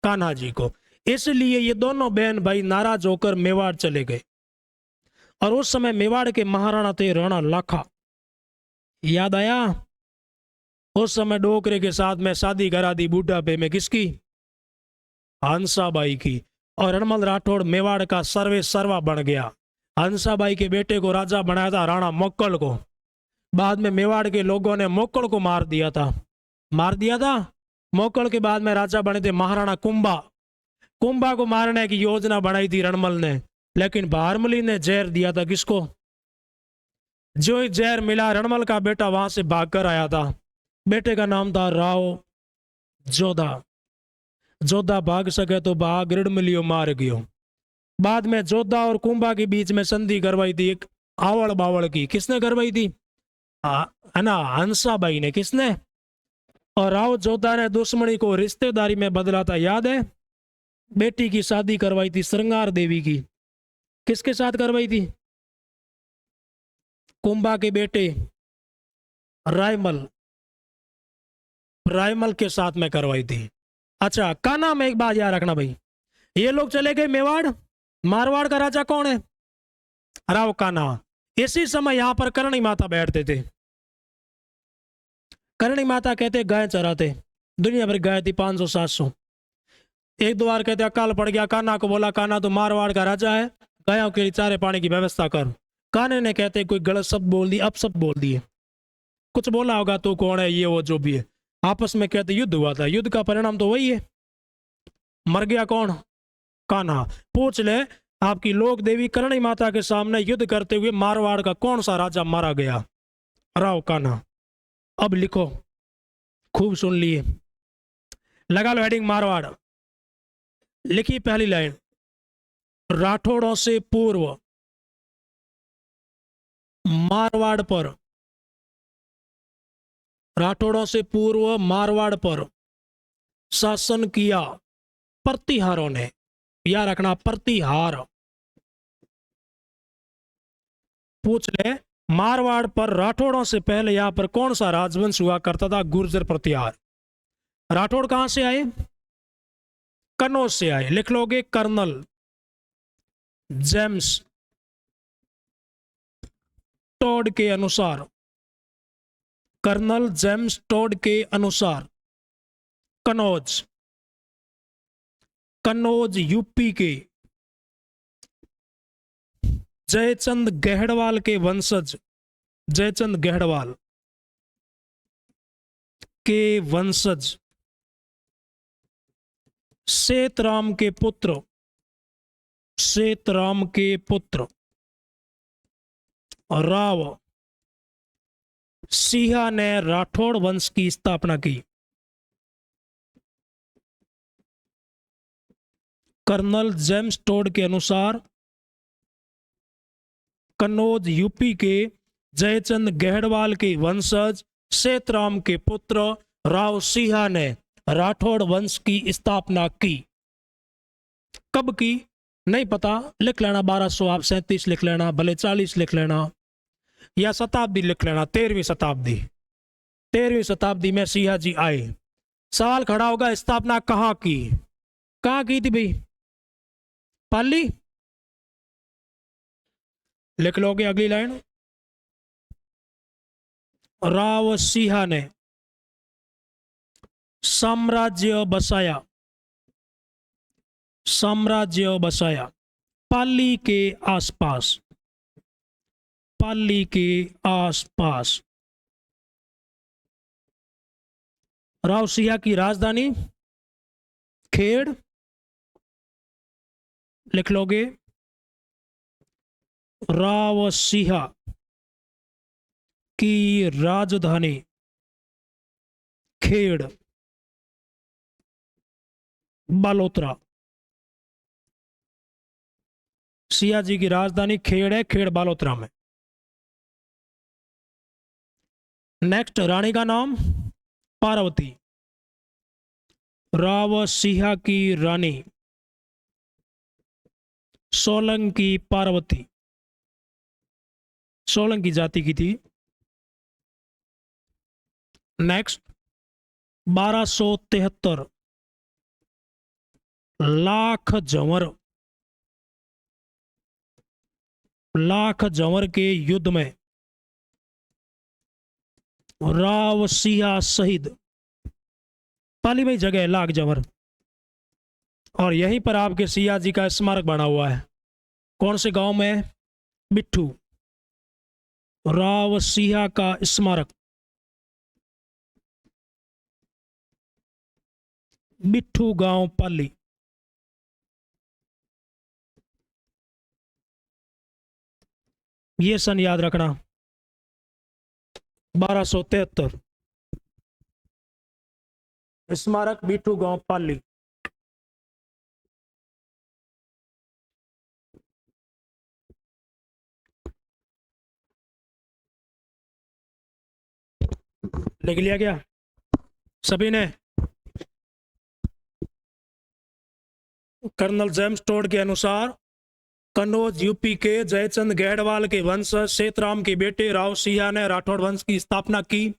S1: कान्हा जी को। इसलिए ये दोनों बहन भाई नाराज होकर मेवाड़ चले गए। और उस समय मेवाड़ के महाराणा थे राणा लाखा। याद आया? उस समय डोकरे के साथ में शादी करा दी बूढ़ापे में। किसकी? हंसाबाई की। और रणमल राठौड़ मेवाड़ का सर्वे सर्वा बन गया। हंसाबाई के बेटे को राजा बनाया था राणा मोक्कल को। बाद में मेवाड़ के लोगों ने मोक्कल को मार दिया था। मार दिया था। मोक्कल के बाद में राजा बने थे महाराणा कुंभा। कुंभा को मारने की योजना बनाई थी रणमल ने, लेकिन भारमली ने जहर दिया था। किसको? जो ही जहर मिला, रणमल का बेटा वहां से भागकर आया था। बेटे का नाम था राव जोधा। जोधा भाग सके तो भाग, रणमलियो मार गयो। बाद में जोधा और कुंभा के बीच में संधि करवाई थी एक आवड़ बावड़ की। किसने करवाई थी? है ना, हंसाबाई ने। किसने? और राव जोधा ने दुश्मनी को रिश्तेदारी में बदला था। याद है? बेटी की शादी करवाई थी श्रृंगार देवी की। किसके साथ करवाई थी? कुंभा के बेटे रायमल, रायमल के साथ में करवाई थी। अच्छा, कान्हा में एक बात याद रखना भाई, ये लोग चले गए मेवाड़। मारवाड़ का राजा कौन है? राव कान्हा। इसी समय यहां पर करणी माता बैठते थे। करणी माता कहते गाय चराते, दुनिया भर गाय थी 500-700। एक दो बार कहते अकाल पड़ गया, कान्हा को बोला कान्हा तो मारवाड़ का राजा है, गायों के लिए चारे पानी की व्यवस्था कर। कान्हे ने कहते कोई गलत शब्द बोल दी, अब शब्द बोल दिए, कुछ बोला होगा तो कौन है ये वो जो भी है। आपस में कहते युद्ध हुआ था, युद्ध का परिणाम तो वही है, मर गया कौन? कान्हा। पूछ ले आपकी लोक देवी करणी माता के सामने युद्ध करते हुए मारवाड़ का कौन सा राजा मारा गया? राव कान्हा। अब लिखो, खूब सुन लिए, लगा लो हेडिंग मारवाड़। लिखी पहली लाइन, राठौड़ों से पूर्व मारवाड़ पर, राठौड़ों से पूर्व मारवाड़ पर शासन किया प्रतिहारों ने। याद रखना, प्रतिहार। पूछ ले, मारवाड़ पर राठौड़ों से पहले यहां पर कौन सा राजवंश हुआ करता था? गुर्जर प्रतिहार। राठौड़ कहां से आए? कनौज से आए, लिख लोगे कर्नल जेम्स टॉड के अनुसार, कर्नल जेम्स टॉड के अनुसार कनौज, कन्नौज यूपी के जयचंद गहड़वाल के वंशज, जयचंद गहड़वाल के वंशज सेतराम के पुत्र, सेतराम के पुत्र राव सिंहा ने राठौड़ वंश की स्थापना की। कर्नल जेम्स टॉड के अनुसार कन्नौज यूपी के जयचंद गहड़वाल के वंशज सेतराम के पुत्र राव सिंहा ने राठौड़ वंश की स्थापना की। कब की नहीं पता, लिख लेना 1237 लिख लेना, भले 40 लिख लेना, या शताब्दी लिख लेना, 13वीं शताब्दी। 13वीं शताब्दी में सिंहा जी आए। सवाल खड़ा होगा स्थापना कहाँ की, कहाँ की थी भाई? पाली। लिख लोगे अगली लाइन, राव सिंहा ने साम्राज्य बसाया, साम्राज्य बसाया पाली के आसपास, पाली के आसपास। राव सिंहा की राजधानी खेड़, लिख लोगे राव सिंहा की राजधानी खेड़ बालोतरा। सिंहा जी की राजधानी खेड़ है, खेड़ बालोतरा में। नेक्स्ट, रानी का नाम पार्वती। राव सिंहा की रानी सोलंकी पार्वती, सोलंकी जाति की थी। नेक्स्ट, 1273 लाख जंवर, लाख जंवर के युद्ध में राव सिंहा शहीद। पाली में जगह है लाख जंवर, और यहीं पर आपके सिंहा जी का स्मारक बना हुआ है। कौन से गांव में? बिट्ठू। राव सिंहा का स्मारक बिट्ठू गांव पाली। ये सन याद रखना, 1273 स्मारक बिट्ठू गांव पाली। लिख लिया क्या सभी ने? कर्नल जेम्स टॉड के अनुसार कन्नौज यूपी के जयचंद गहड़वाल के वंश सेतराम के बेटे राव सिंहा ने राठौड़ वंश की स्थापना की।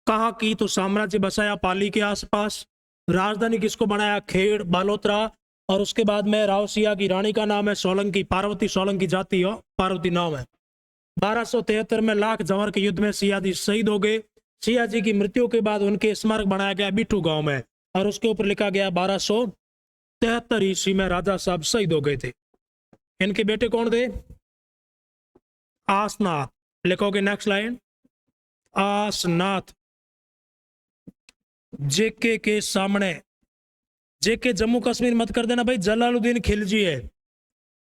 S1: कहाँ की? तो साम्राज्य बसाया पाली के आसपास। राजधानी किसको बनाया? खेड़ बालोतरा। और उसके बाद में राव सिंहा की रानी का नाम है सोलंकी पार्वती, सोलंकी जाति हो, पार्वती नाम है। 1273 में लाख जंवर के युद्ध में सिंहा जी शहीद हो गए। सिंहा जी की मृत्यु के बाद उनके स्मारक बनाया गया बिट्ठू गांव में, और उसके ऊपर लिखा गया 1273 ईस्वी में राजा साहब शहीद हो गए थे। इनके बेटे कौन थे? आसनाथ। लिखोगे नेक्स्ट लाइन, आसनाथ जेके के सामने। जेके जम्मू कश्मीर मत कर देना भाई, जलालुद्दीन खिलजी है।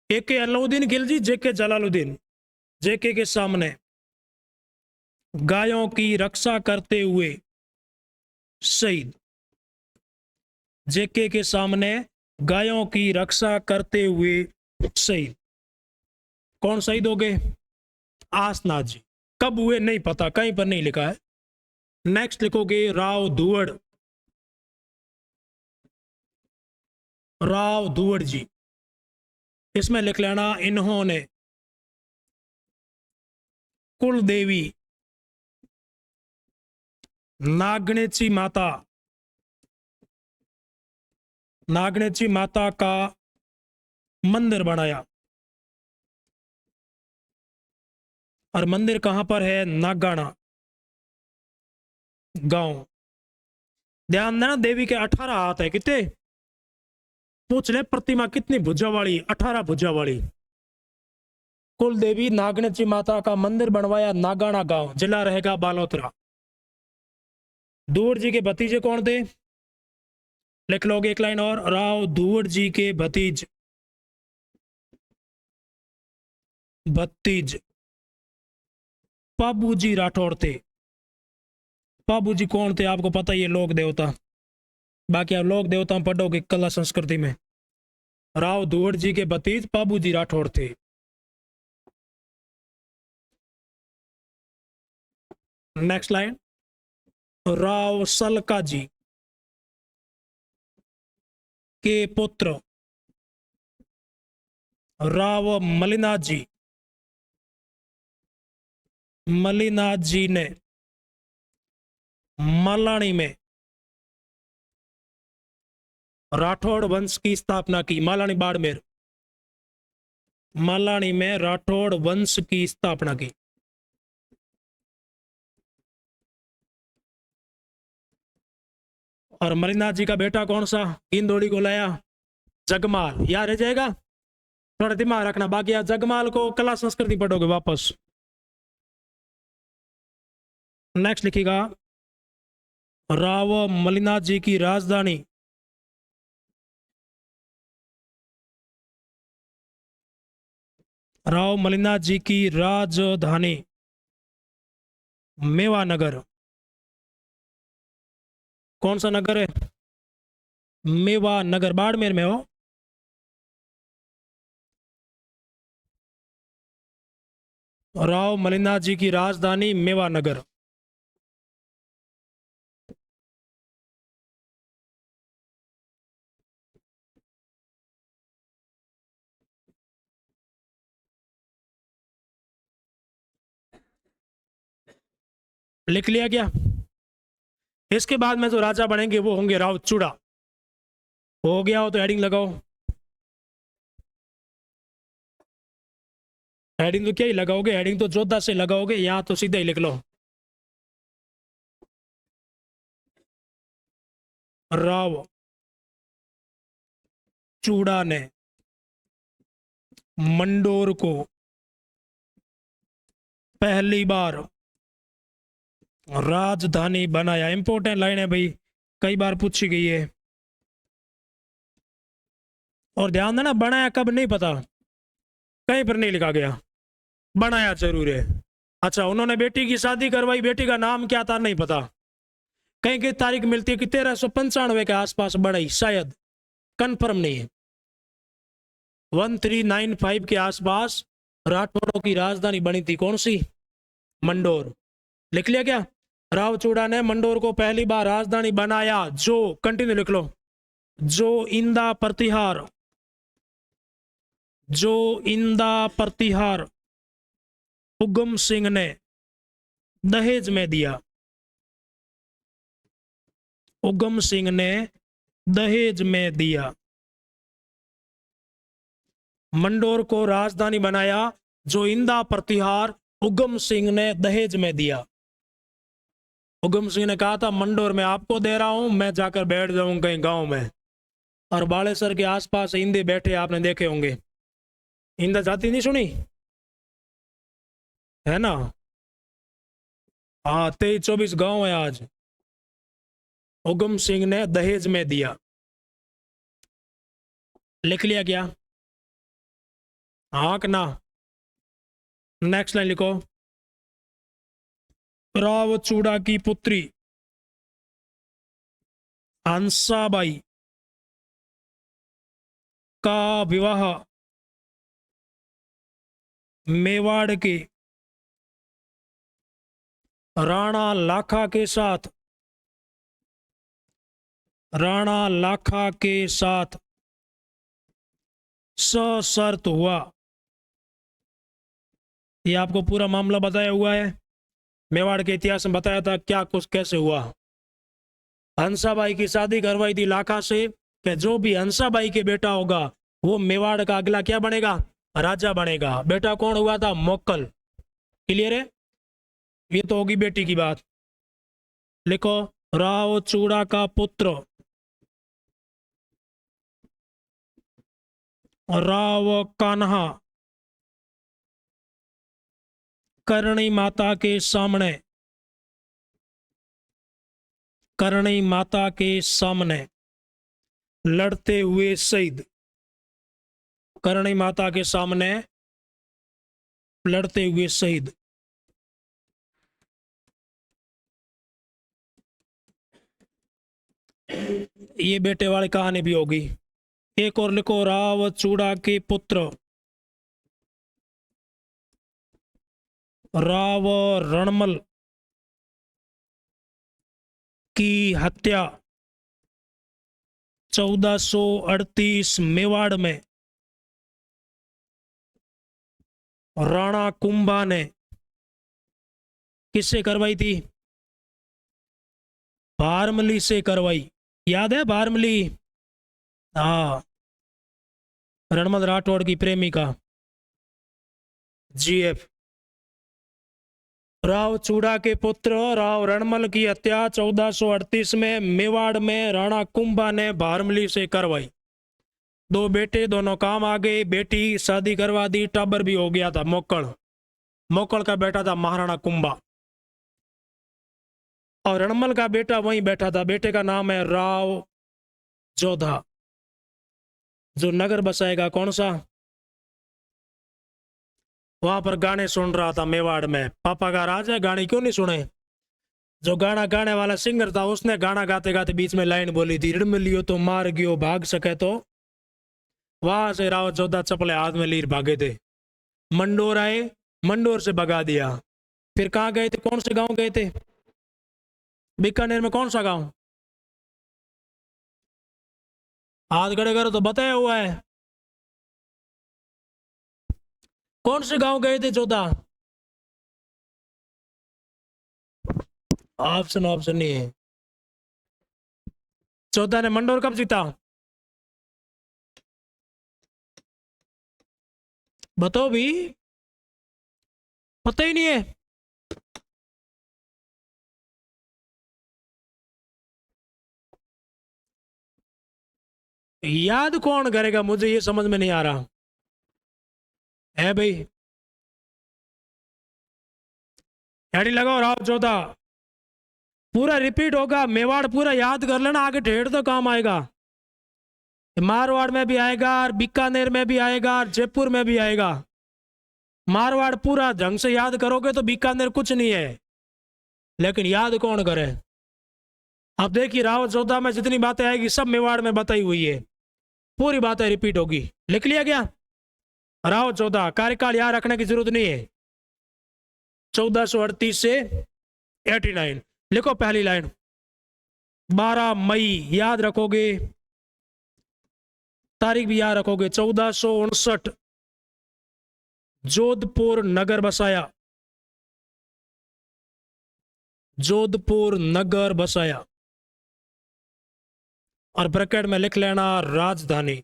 S1: एके अलाउद्दीन खिलजी, जेके जलालुद्दीन। जेके के सामने गायों की रक्षा करते हुए शहीद। जेके के सामने गायों की रक्षा करते हुए शहीद। कौन शहीद हो गए? आसनाथ जी। कब हुए नहीं पता, कहीं पर नहीं लिखा है। नेक्स्ट लिखोगे राव धुवड़। राव धुवड़ जी, इसमें लिख लेना इन्होंने कुल देवी नागणेची माता नागणेची माता का मंदिर बनाया, और मंदिर कहां पर है? नागाना गांव। ध्यान देना, देवी के 18 हाथ है। कितने? पूछ ले प्रतिमा कितनी भुजा वाली? 18 भुजा वाली। कुल देवी नागणेची माता का मंदिर बनवाया, नागाना गांव, जिला रहेगा बालोतरा। धूड़ जी के भतीजे कौन थे? लिख लोगे एक लाइन और, राव धूड़ जी के भतीज भतीज पाबूजी राठौड़ थे। पाबूजी कौन थे? आपको पता ही है, लोक देवता। बाकी आप लोक देवता पढ़ोगे कला संस्कृति में। राव धूड़ जी के भतीज पाबूजी राठौड़ थे। नेक्स्ट लाइन, राव सलका जी के पुत्र राव मलिनाथ जी ने मलानी में राठौड़ वंश की स्थापना की। मालानी बाड़मेर, मालानी में राठौड़ वंश की स्थापना की। और मलिनाथ जी का बेटा कौन सा इंदौड़ी को लाया? जगमाल। याद रह जाएगा, थोड़ा दिमाग रखना। बाकी आप जगमाल को कला संस्कृति पढ़ोगे वापस। नेक्स्ट लिखिएगा, राव मलिनाथ जी की राजधानी राव मलिनाथ जी की राजधानी मेवानगर। कौन सा नगर है? मेवानगर, बाड़मेर में हो। राव मलिनाथ जी की राजधानी मेवानगर। लिख लिया क्या? इसके बाद में जो राजा बनेंगे वो होंगे राव चूड़ा। हो गया हो तो हेडिंग लगाओ। हेडिंग तो क्या ही लगाओगे, हेडिंग तो जोधा से लगाओगे, यहां तो सीधा ही लिख लो, राव चूड़ा ने मंडोर को पहली बार राजधानी बनाया। इंपॉर्टेंट लाइन है भाई, कई बार पूछी गई है। और ध्यान देना, बनाया कब नहीं पता, कहीं पर नहीं लिखा गया, बनाया जरूर है। अच्छा, उन्होंने बेटी की शादी करवाई, बेटी का नाम क्या था नहीं पता। कहीं कहीं तारीख मिलती है कि 1395 के आसपास बढ़ाई, शायद, कंफर्म नहीं है। 1395 के आसपास राठौड़ों की राजधानी बनी थी। कौन सी? मंडोर। लिख लिया क्या? राव चूड़ा ने मंडोर को पहली बार राजधानी बनाया, जो, कंटिन्यू लिख लो, जो इंदा प्रतिहार उगम सिंह ने दहेज में दिया। उगम सिंह ने दहेज में दिया। मंडोर को राजधानी बनाया जो इंदा प्रतिहार उगम सिंह ने दहेज में दिया। उगम सिंह ने कहा था मंडोर में आपको दे रहा हूं, मैं जाकर बैठ जाऊं कहीं गांव में। और बालेसर के आसपास इंदे बैठे आपने देखे होंगे। इंदा जाति नहीं सुनी है ना? हाँ, 23-24 गांव है आज। उगम सिंह ने दहेज में दिया। लिख लिया क्या? हाँ कि ना? नेक्स्ट लाइन लिखो, राव चूड़ा की पुत्री हंसाबाई का विवाह मेवाड़ के राणा लाखा के साथ सशर्त हुआ। ये आपको पूरा मामला बताया हुआ है, मेवाड़ के इतिहास में बताया था क्या कुछ कैसे हुआ। हंसाबाई की शादी करवाई थी लाखा से, कि जो भी हंसाबाई के बेटा होगा वो मेवाड़ का अगला क्या बनेगा, राजा बनेगा। बेटा कौन हुआ था, मोक्कल। क्लियर है, ये तो होगी बेटी की बात। लिखो, राव चूड़ा का पुत्र राव कान्हा करणी माता के सामने, करणी माता के सामने लड़ते हुए शहीद, करणी माता के सामने लड़ते हुए शहीद। ये बेटे वाली कहानी भी होगी। एक और लिखो, राव चूड़ा के पुत्र राव रणमल की हत्या 1438 मेवाड़ में राणा कुंभा ने किससे करवाई थी, भारमली से करवाई। याद है भारमली, हाँ, रणमल राठौड़ की प्रेमिका जीएफ। राव चूड़ा के पुत्र राव रणमल की हत्या 1438 में मेवाड़ में राणा कुंभा ने भारमली से करवाई। दो बेटे, दोनों काम आ गए। बेटी शादी करवा दी, टाबर भी हो गया था मोक्कल। मोक्कल का बेटा था महाराणा कुंभा, और रणमल का बेटा वहीं बैठा था। बेटे का नाम है राव जोधा, जो नगर बसाएगा कौन सा, वहां पर गाने सुन रहा था मेवाड़ में। पापा का राज है, गाने क्यों नहीं सुने। जो गाना गाने वाला सिंगर था उसने गाना गाते गाते बीच में लाइन बोली थी, ऋण मिलियो तो मार गियो भाग सके तो। वहां से राव जोधा चपले हाथ में लीर भागे थे। मंडोर आए, मंडोर से भगा दिया। फिर कहाँ गए थे, कौन से गांव गए थे, बीकानेर में कौन सा गांव, हाथ खड़े करो तो बताया हुआ है। कौन से गांव गए थे जोधा, ऑप्शन ऑप्शन नहीं है। जोधा ने मंडोर कब जीता, बताओ भी, पता ही नहीं है। याद कौन करेगा, मुझे ये समझ में नहीं आ रहा है भाई। हेडी लगाओ, राव जोधा पूरा रिपीट होगा। मेवाड़ पूरा याद कर लेना, आगे ढेर तो काम आएगा। मारवाड़ में भी आएगा, और बीकानेर में भी आएगा, और जयपुर में भी आएगा। मारवाड़ पूरा ढंग से याद करोगे तो बीकानेर कुछ नहीं है, लेकिन याद कौन करे। अब देखिए, राव जोधा में जितनी बातें आएगी सब मेवाड़ में बताई हुई है, पूरी बातें रिपीट होगी। लिख लिया गया, राव जोधा। कार्यकाल याद रखने की जरूरत नहीं है, 1438 से 89। लिखो पहली लाइन, 12 मई याद रखोगे, तारीख भी याद रखोगे। 1459 जोधपुर नगर बसाया, जोधपुर नगर बसाया, और ब्रैकेट में लिख लेना राजधानी।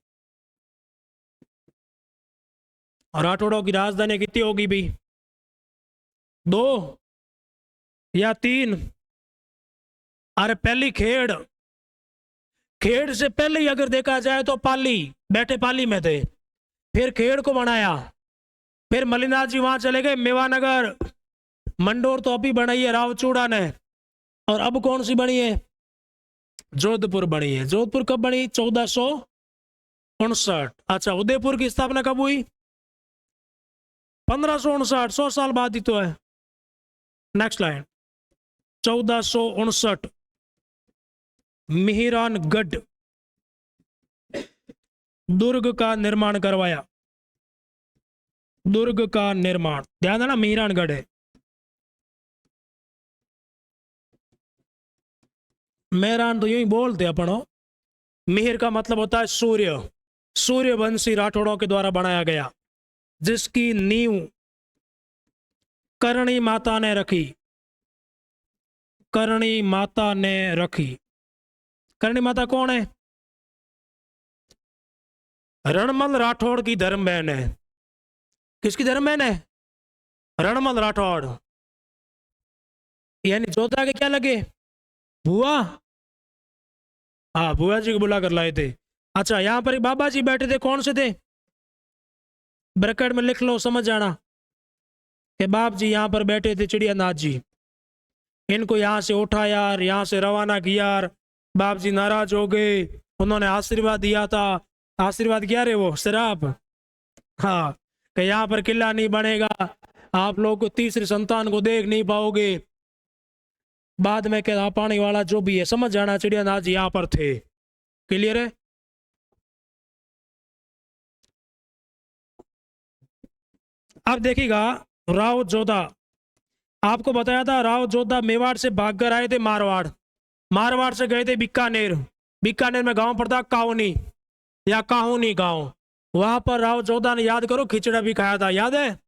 S1: और राठौड़ों की राजधानी कितनी होगी भी, 2 या 3। अरे पहली खेड़, खेड़ से पहले ही अगर देखा जाए तो पाली, बैठे पाली में थे, फिर खेड़ को बनाया, फिर मलिनाथ जी वहां चले गए मेवानगर। मंडोर तो अभी बनाई है रावचूड़ा ने, और अब कौन सी बनी है, जोधपुर बनी है। जोधपुर कब बनी, 1459। अच्छा, उदयपुर की स्थापना कब हुई, 1559, 100 साल बाद ही तो है। नेक्स्ट लाइन, 1459 मिहिरानगढ़ दुर्ग का निर्माण करवाया, दुर्ग का निर्माण, ध्यान देना मिहिरानगढ़ है। मेहरान तो यूं ही बोलते अपन, मिहिर का मतलब होता है सूर्य। सूर्यवंशी राठौड़ों के द्वारा बनाया गया, जिसकी नींव करणी माता ने रखी, करणी माता ने रखी। करणी माता कौन है, रणमल राठौड़ की धर्म बहन है। किसकी धर्म बहन है? रणमल राठौड़। यानी जोधा के क्या लगे? बुआ। हाँ, बुआ जी को बुला कर लाए थे। अच्छा, यहाँ पर एक बाबा जी बैठे थे, कौन से थे? ब्रैकेट में लिख लो, समझ जाना कि बाप जी यहाँ पर बैठे थे, चिड़िया नाथ जी। इनको यहाँ से उठाया, यहाँ से रवाना किया, बाप जी नाराज हो गए। उन्होंने आशीर्वाद दिया था। आशीर्वाद क्या रे? वो शराब। हाँ, कि यहाँ पर किला नहीं बनेगा, आप लोग तीसरी संतान को देख नहीं पाओगे। बाद में क्या पानी वाला जो भी है, समझ जाना, चिड़िया नाथ जी यहाँ पर थे। क्लियर है? अब देखिएगा, राव जोधा, आपको बताया था राव जोधा मेवाड़ से भागकर आए थे मारवाड़। मारवाड़ से गए थे बीकानेर। बीकानेर में गांव पड़ता काउनी या काहुनी गांव। वहां पर राव जोधा ने, याद करो, खिचड़ा भी खाया था, याद है?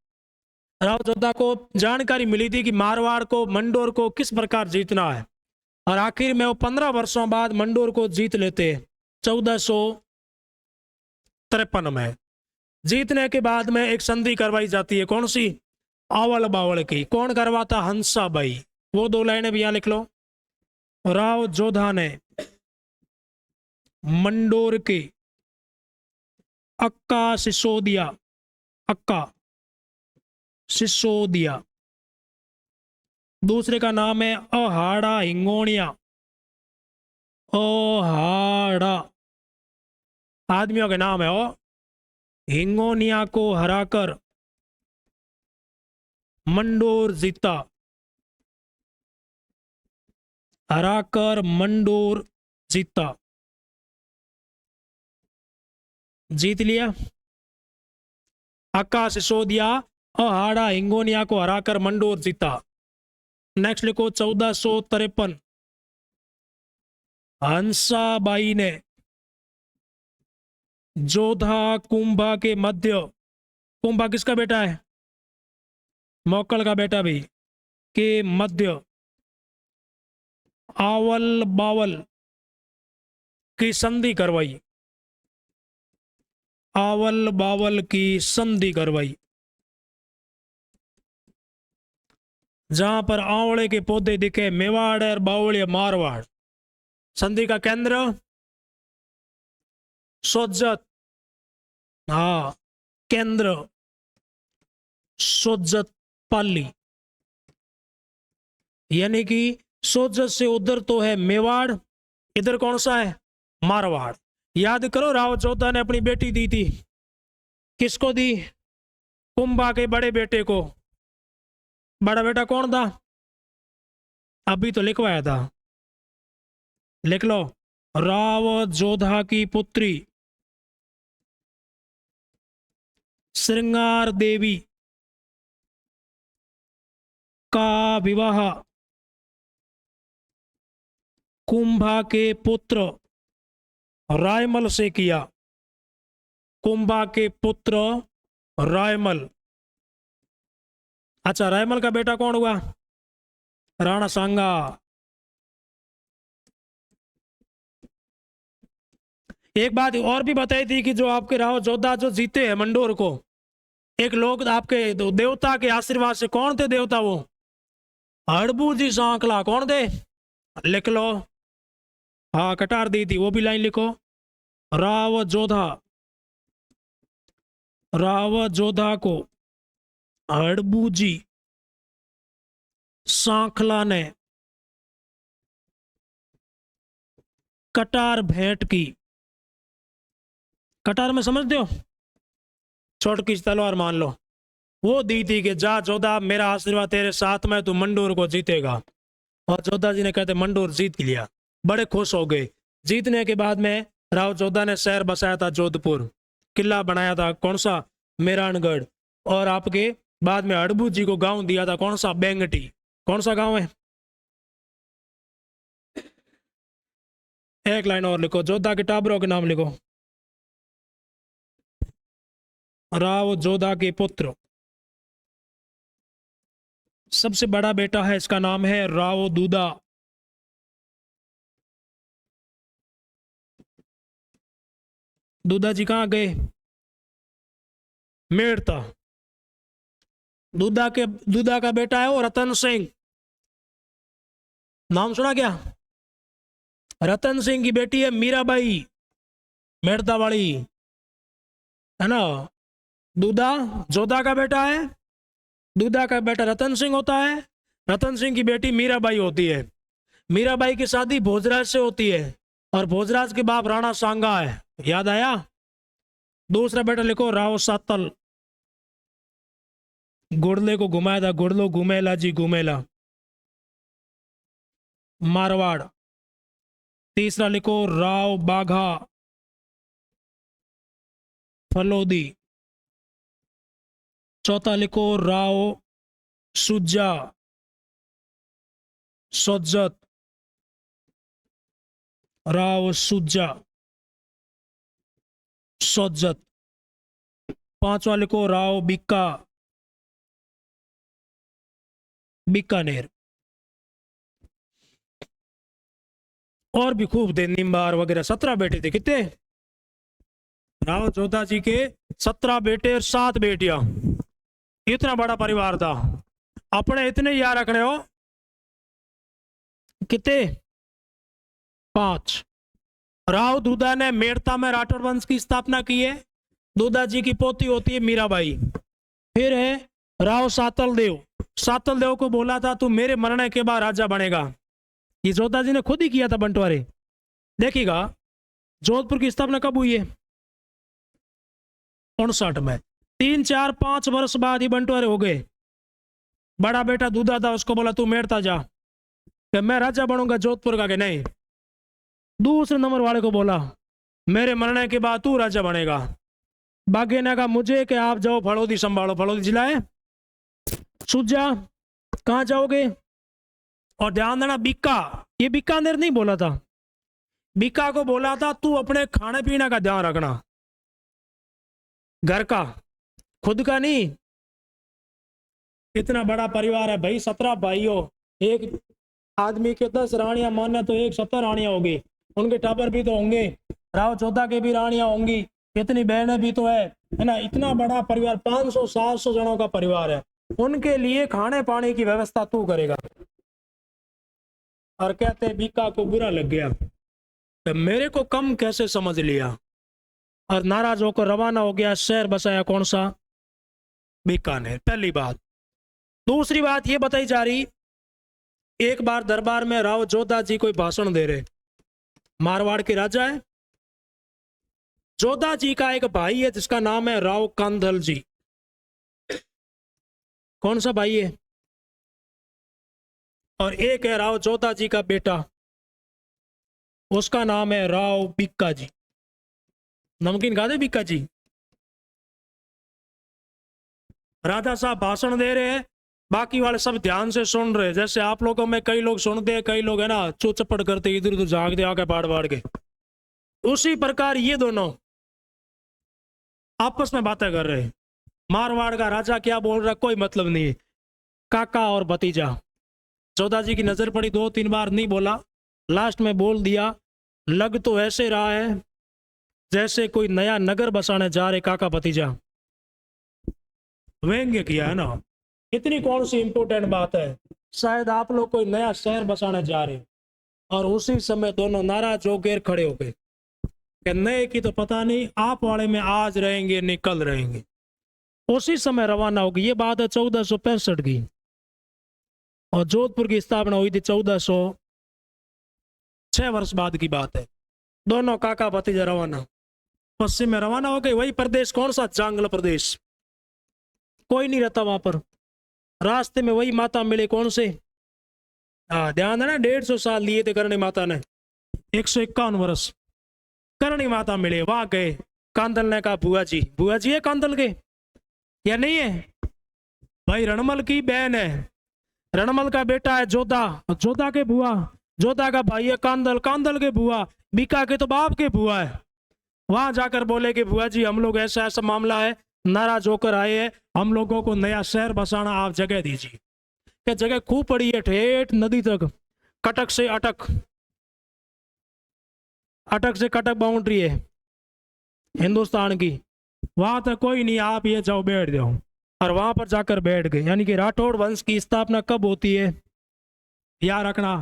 S1: राव जोधा को जानकारी मिली थी कि मारवाड़ को, मंडोर को किस प्रकार जीतना है, और आखिर में वो 15 वर्षों बाद मंडोर को जीत लेते हैं 1453 में। जीतने के बाद में एक संधि करवाई जाती है, कौन सी? आवल बावल की। कौन करवाता? हंसाबाई। वो दो लाइनें भी यहां लिख लो। राव जोधा ने मंडोर के अक्का सिसोदिया, अक्का सिसोदिया, दूसरे का नाम है अहाड़ा हिंगोनिया, अहाड़ा आदमियों के नाम है, ओ हिंगोनिया को हराकर मंडोर जीता, हराकर मंडोर जीता, जीत लिया। अक्का सिसोदिया अहाड़ा हिंगोनिया को हराकर मंडोर जीता। नेक्स्ट लिखो 1453, हंसाबाई ने जोधा कुंभा के मध्य, कुंभा किसका बेटा है? मोकल का बेटा भी, के मध्य आवल बावल की संधि करवाई, आवल बावल की संधि करवाई, जहां पर आंवले के पौधे दिखे, मेवाड़ और बावल मारवाड़। संधि का केंद्र सोजत, हाँ, केंद्र सोजत पाली, यानी कि सोजत से उधर तो है मेवाड़, इधर कौन सा है? मारवाड़। याद करो, राव जोधा ने अपनी बेटी दी थी, किसको दी? कुंभा के बड़े बेटे को। बड़ा बेटा कौन था? अभी तो लिखवाया था, लिख लो। राव जोधा की पुत्री श्रृंगार देवी का विवाह कुंभा के पुत्र रायमल से किया। कुंभा के पुत्र रायमल। अच्छा, रायमल का बेटा कौन हुआ? राणा सांगा। एक बात और भी बताई थी कि जो आपके राव जोधा जो जीते हैं मंडोर को, एक लोग आपके देवता के आशीर्वाद से, कौन थे देवता वो? हड़बू जी सांकला। कौन थे? लिख लो। हाँ, कटार दी थी, वो भी लाइन लिखो। राव जोधा, राव जोधा को हड़बू जी सांखला ने कटार भेंट की। कटार में समझते हो? छोटकी तलवार मान लो, वो दी थी कि जा जोधा, मेरा आशीर्वाद तेरे साथ में, तू मंडोर को जीतेगा। और जोधा जी ने कहते मंडोर जीत लिया, बड़े खुश हो गए। जीतने के बाद में राव जोधा ने शहर बसाया था जोधपुर, किला बनाया था, कौन सा? मेहरानगढ़। और आपके बाद में हड़बू जी को गांव दिया था, कौन सा? बेंगटी। कौन सा गांव है? एक लाइन और लिखो, जोधा के टाबरों के नाम लिखो। राव जोधा के पुत्र, सबसे बड़ा बेटा है, इसका नाम है राव दूदा। दूधा जी कहाँ गए? मेड़ता। दूधा का बेटा है वो रतन सिंह, नाम सुना क्या? रतन सिंह की बेटी है मीराबाई, मेड़ता वाली, है ना। दूधा जोधा का बेटा है, दूधा का बेटा रतन सिंह होता है, रतन सिंह की बेटी मीराबाई होती है। मीराबाई की शादी भोजराज से होती है, और भोजराज के बाप राणा सांगा है। याद आया? दूसरा बेटा लिखो राव सातल, गुड़ले को घुमाया था, गुड़लो घुमेला जी घुमेला, मारवाड़। तीसरा लिखो राव बाघा फलोदी। चौथा लिखो राव सुज्जा सोज्जत, राव सुज्जा सोज्जत। पांचवा लिखो राव बिक्का बीकानेर। और भी खूब थे, निम्बार वगैरह। 17 बेटे थे। कितने? राव जोधा जी के 17 बेटे और 7 बेटियां। इतना बड़ा परिवार था। अपने इतने याद रखने हो। कितने? 5। राव दूधा ने मेड़ता में राठौड़ वंश की स्थापना की है। दूधा जी की पोती होती है मीराबाई। फिर है राव सातल देव। सातल देव को बोला था तू मेरे मरने के बाद राजा बनेगा। ये जोधा जी ने खुद ही किया था बंटवारे। देखिएगा, जोधपुर की स्थापना कब हुई है? 59 में। 3, 4, 5 वर्ष बाद ही बंटवारे हो गए। बड़ा बेटा दूधा था, उसको बोला तू मेड़ता जा कि मैं राजा बनूंगा जोधपुर का, कि नहीं। दूसरे नंबर वाले को बोला मेरे मरने के बाद तू राजा बनेगा। बागे ने कहा मुझे कि आप जाओ फड़ौदी संभालो। फड़ौदी जिला है। सुजा कहाँ जाओगे? और ध्यान देना, बीका, ये बीकानेर नहीं बोला था। बीका को बोला था तू अपने खाने पीने का ध्यान रखना, घर का, खुद का नहीं। इतना बड़ा परिवार है भाई, 17 भाइयों। एक आदमी के 10 रानियां माने तो 170 रानियां होगी। उनके टाबर भी तो होंगे, राव जोधा के भी रानियां होंगी, इतनी बहनें भी तो है ना। इतना बड़ा परिवार, 500-700 जनों का परिवार है। उनके लिए खाने पाने की व्यवस्था तू करेगा। और कहते बीका को बुरा लग गया तो मेरे को कम कैसे समझ लिया, और नाराज होकर रवाना हो गया। शहर बसाया कौन सा? बीकानेर। पहली बात। दूसरी बात यह बताई जा रही, एक बार दरबार में राव जोधा जी कोई भाषण दे रहे, मारवाड़ के राजा है। जोधा जी का एक भाई है जिसका नाम है राव कांधल जी। कौन सा भाई है? और एक है राव जोधा जी का बेटा, उसका नाम है राव बिक्का जी। नमकीन खा दे बिक्का जी। राजा साहब भाषण दे रहे हैं, बाकी वाले सब ध्यान से सुन रहे। जैसे आप लोगों में कई लोग सुनते हैं, कई लोग है ना चौचपट करते, इधर उधर झाँकते आके बाढ़ बाढ़ के। उसी प्रकार ये दोनों आपस में बातें कर रहे हैं। मारवाड़ का राजा क्या बोल रहा कोई मतलब नहीं है। काका और भतीजा। जोधा जी की नजर पड़ी, 2-3 बार नहीं बोला, लास्ट में बोल दिया। लग तो ऐसे रहा है जैसे कोई नया नगर बसाने जा रहे काका भतीजा। व्यंग्य किया है ना। इतनी कौन सी इंपोर्टेंट बात है? शायद आप लोग कोई नया शहर बसाने जा रहे हो और उसी समय दोनों नाराज होकर खड़े हो गए कि नए की तो पता नहीं, आप वाले में आज रहेंगे निकल रहेंगे। उसी समय रवाना होगी। ये बात है 1465 की, और जोधपुर की स्थापना हुई थी 1406 वर्ष बाद की बात है। दोनों काका भतीजा रवाना, पश्चिम में रवाना हो गए। वही प्रदेश कौन सा? जांगल प्रदेश। कोई नहीं रहता वहां पर। रास्ते में वही माता मिले, कौन से? हाँ ध्यान देना, 150 साल लिए थे करणी माता ने, 151 वर्ष। करणी माता मिले, वहां गए। कांदल ने कहा बुआ जी है कांदल के या नहीं है? भाई रणमल की बहन है, रणमल का बेटा है जोधा, जोधा के बुआ, जोधा का भाई है कांदल, कांदल के बुआ, बीका के तो बाप के बुआ है। वहां जाकर बोले कि बुआ जी हम लोग ऐसा ऐसा मामला है, नाराज होकर आए हैं, हम लोगों को नया शहर बसाना, आप जगह दीजिए। क्या जगह खूब पड़ी है, ठेठ नदी तक, कटक से अटक, अटक से कटक बाउंड्री है। हिंदुस्तान की। वहां तक कोई नहीं, आप ये जाओ बैठ जाओ, और वहां पर जाकर बैठ गए। यानी कि राठौड़ वंश की स्थापना कब होती है, याद रखना,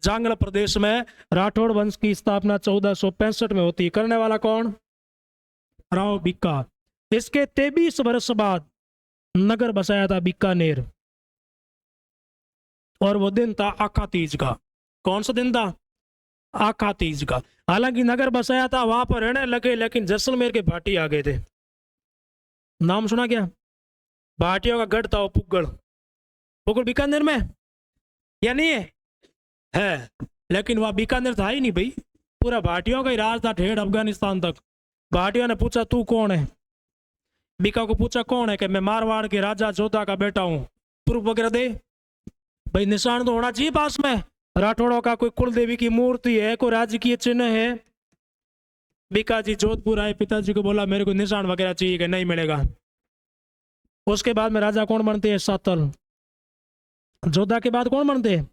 S1: जांगल प्रदेश में राठौड़ वंश की स्थापना 1465 में होती है। करने वाला कौन, राव बीका। इसके 23 वर्ष बाद नगर बसाया था बीकानेर, और वो दिन था आखा तीज का। कौन सा दिन था, आखा तीज का। हालांकि नगर बसाया था, वहां पर रहने लगे, लेकिन जैसलमेर के भाटी आ गए थे। नाम सुना क्या, भाटियों का गढ़ था वो पुगड़। पुगड़ बीकानेर में या नहीं है, लेकिन वह बीकानेर था ही नहीं भाई, पूरा भाटियों का ही राज था ठेठ अफगानिस्तान तक। भाटियों ने पूछा तू कौन है, बीका को पूछा कौन है, कि मैं मारवाड़ के राजा जोधा का बेटा हूं, प्रूफ वगैरह दे। भाई निशान तो होना चाहिए पास में, राठौड़ों का कोई कुलदेवी की मूर्ति है, कोई राजकीय चिन्ह है। बीका जी जोधपुर आए, पिताजी को बोला मेरे को निशान वगैरह चाहिए, कि नहीं मिलेगा। उसके बाद में राजा कौन बनते हैं, सातल। जोधा के बाद कौन बनते हैं,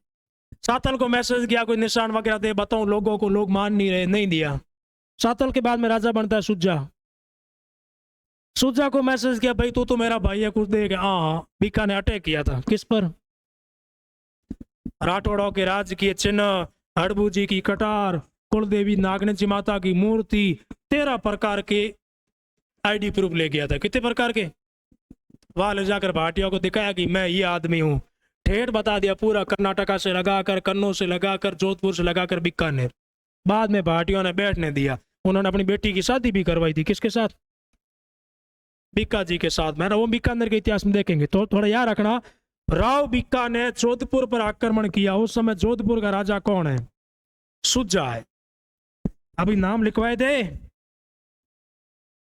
S1: सातल को मैसेज किया कोई निशान वगैरह दे, बताऊं लोगों को, लोग मान नहीं रहे, नहीं दिया। सातल के बाद में राजा बनता है सुजा। सुजा को मैसेज किया भाई तू तो मेरा भाई है, कुछ देगा। हाँ, बीका ने अटैक किया था किस पर, राठौड़ों के राज की चिन्ह, हड़बू जी की कटार, कुलदेवी नागनची माता की मूर्ति, 13 प्रकार के आईडी प्रूफ ले गया था। कितने प्रकार के, वहां ले जाकर भाटियों को दिखाया कि मैं ये आदमी हूं, ठेठ बता दिया पूरा, कर्नाटका से लगाकर, कन्नौज से लगाकर, जोधपुर से लगाकर बीकानेर। बाद में भाटियों ने बैठने दिया, उन्होंने अपनी बेटी की शादी भी करवाई थी, किसके साथ, बीका जी के साथ। मैंने वो बीकानेर के इतिहास में देखेंगे, तो थोड़ा याद रखना। राव बीका ने जोधपुर पर आक्रमण किया, उस समय जोधपुर का राजा कौन है, सुजा है। अभी नाम लिखवाए थे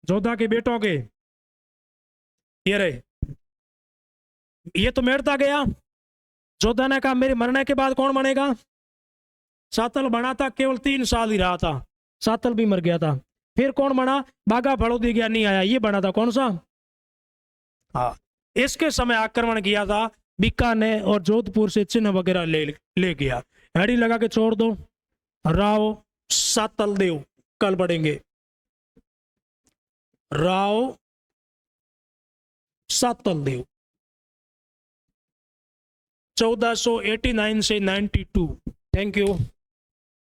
S1: जोधा के बेटों के, ये रहे, ये तो मेरता गया। जोधा ने कहा मेरे मरने के बाद कौन बनेगा, सातल बना था, केवल 3 साल ही रहा था, सातल भी मर गया था। फिर कौन बना, बागा बड़ौदी गया, नहीं आया, ये बना था कौन सा, हाँ, इसके समय आक्रमण किया था बीका ने, और जोधपुर से चिन्ह वगैरह ले गया। हेडी लगा के छोड़ दो, राव सातल देव, कल पढ़ेंगे, राव सातल देव 1489 से 92। Thank you.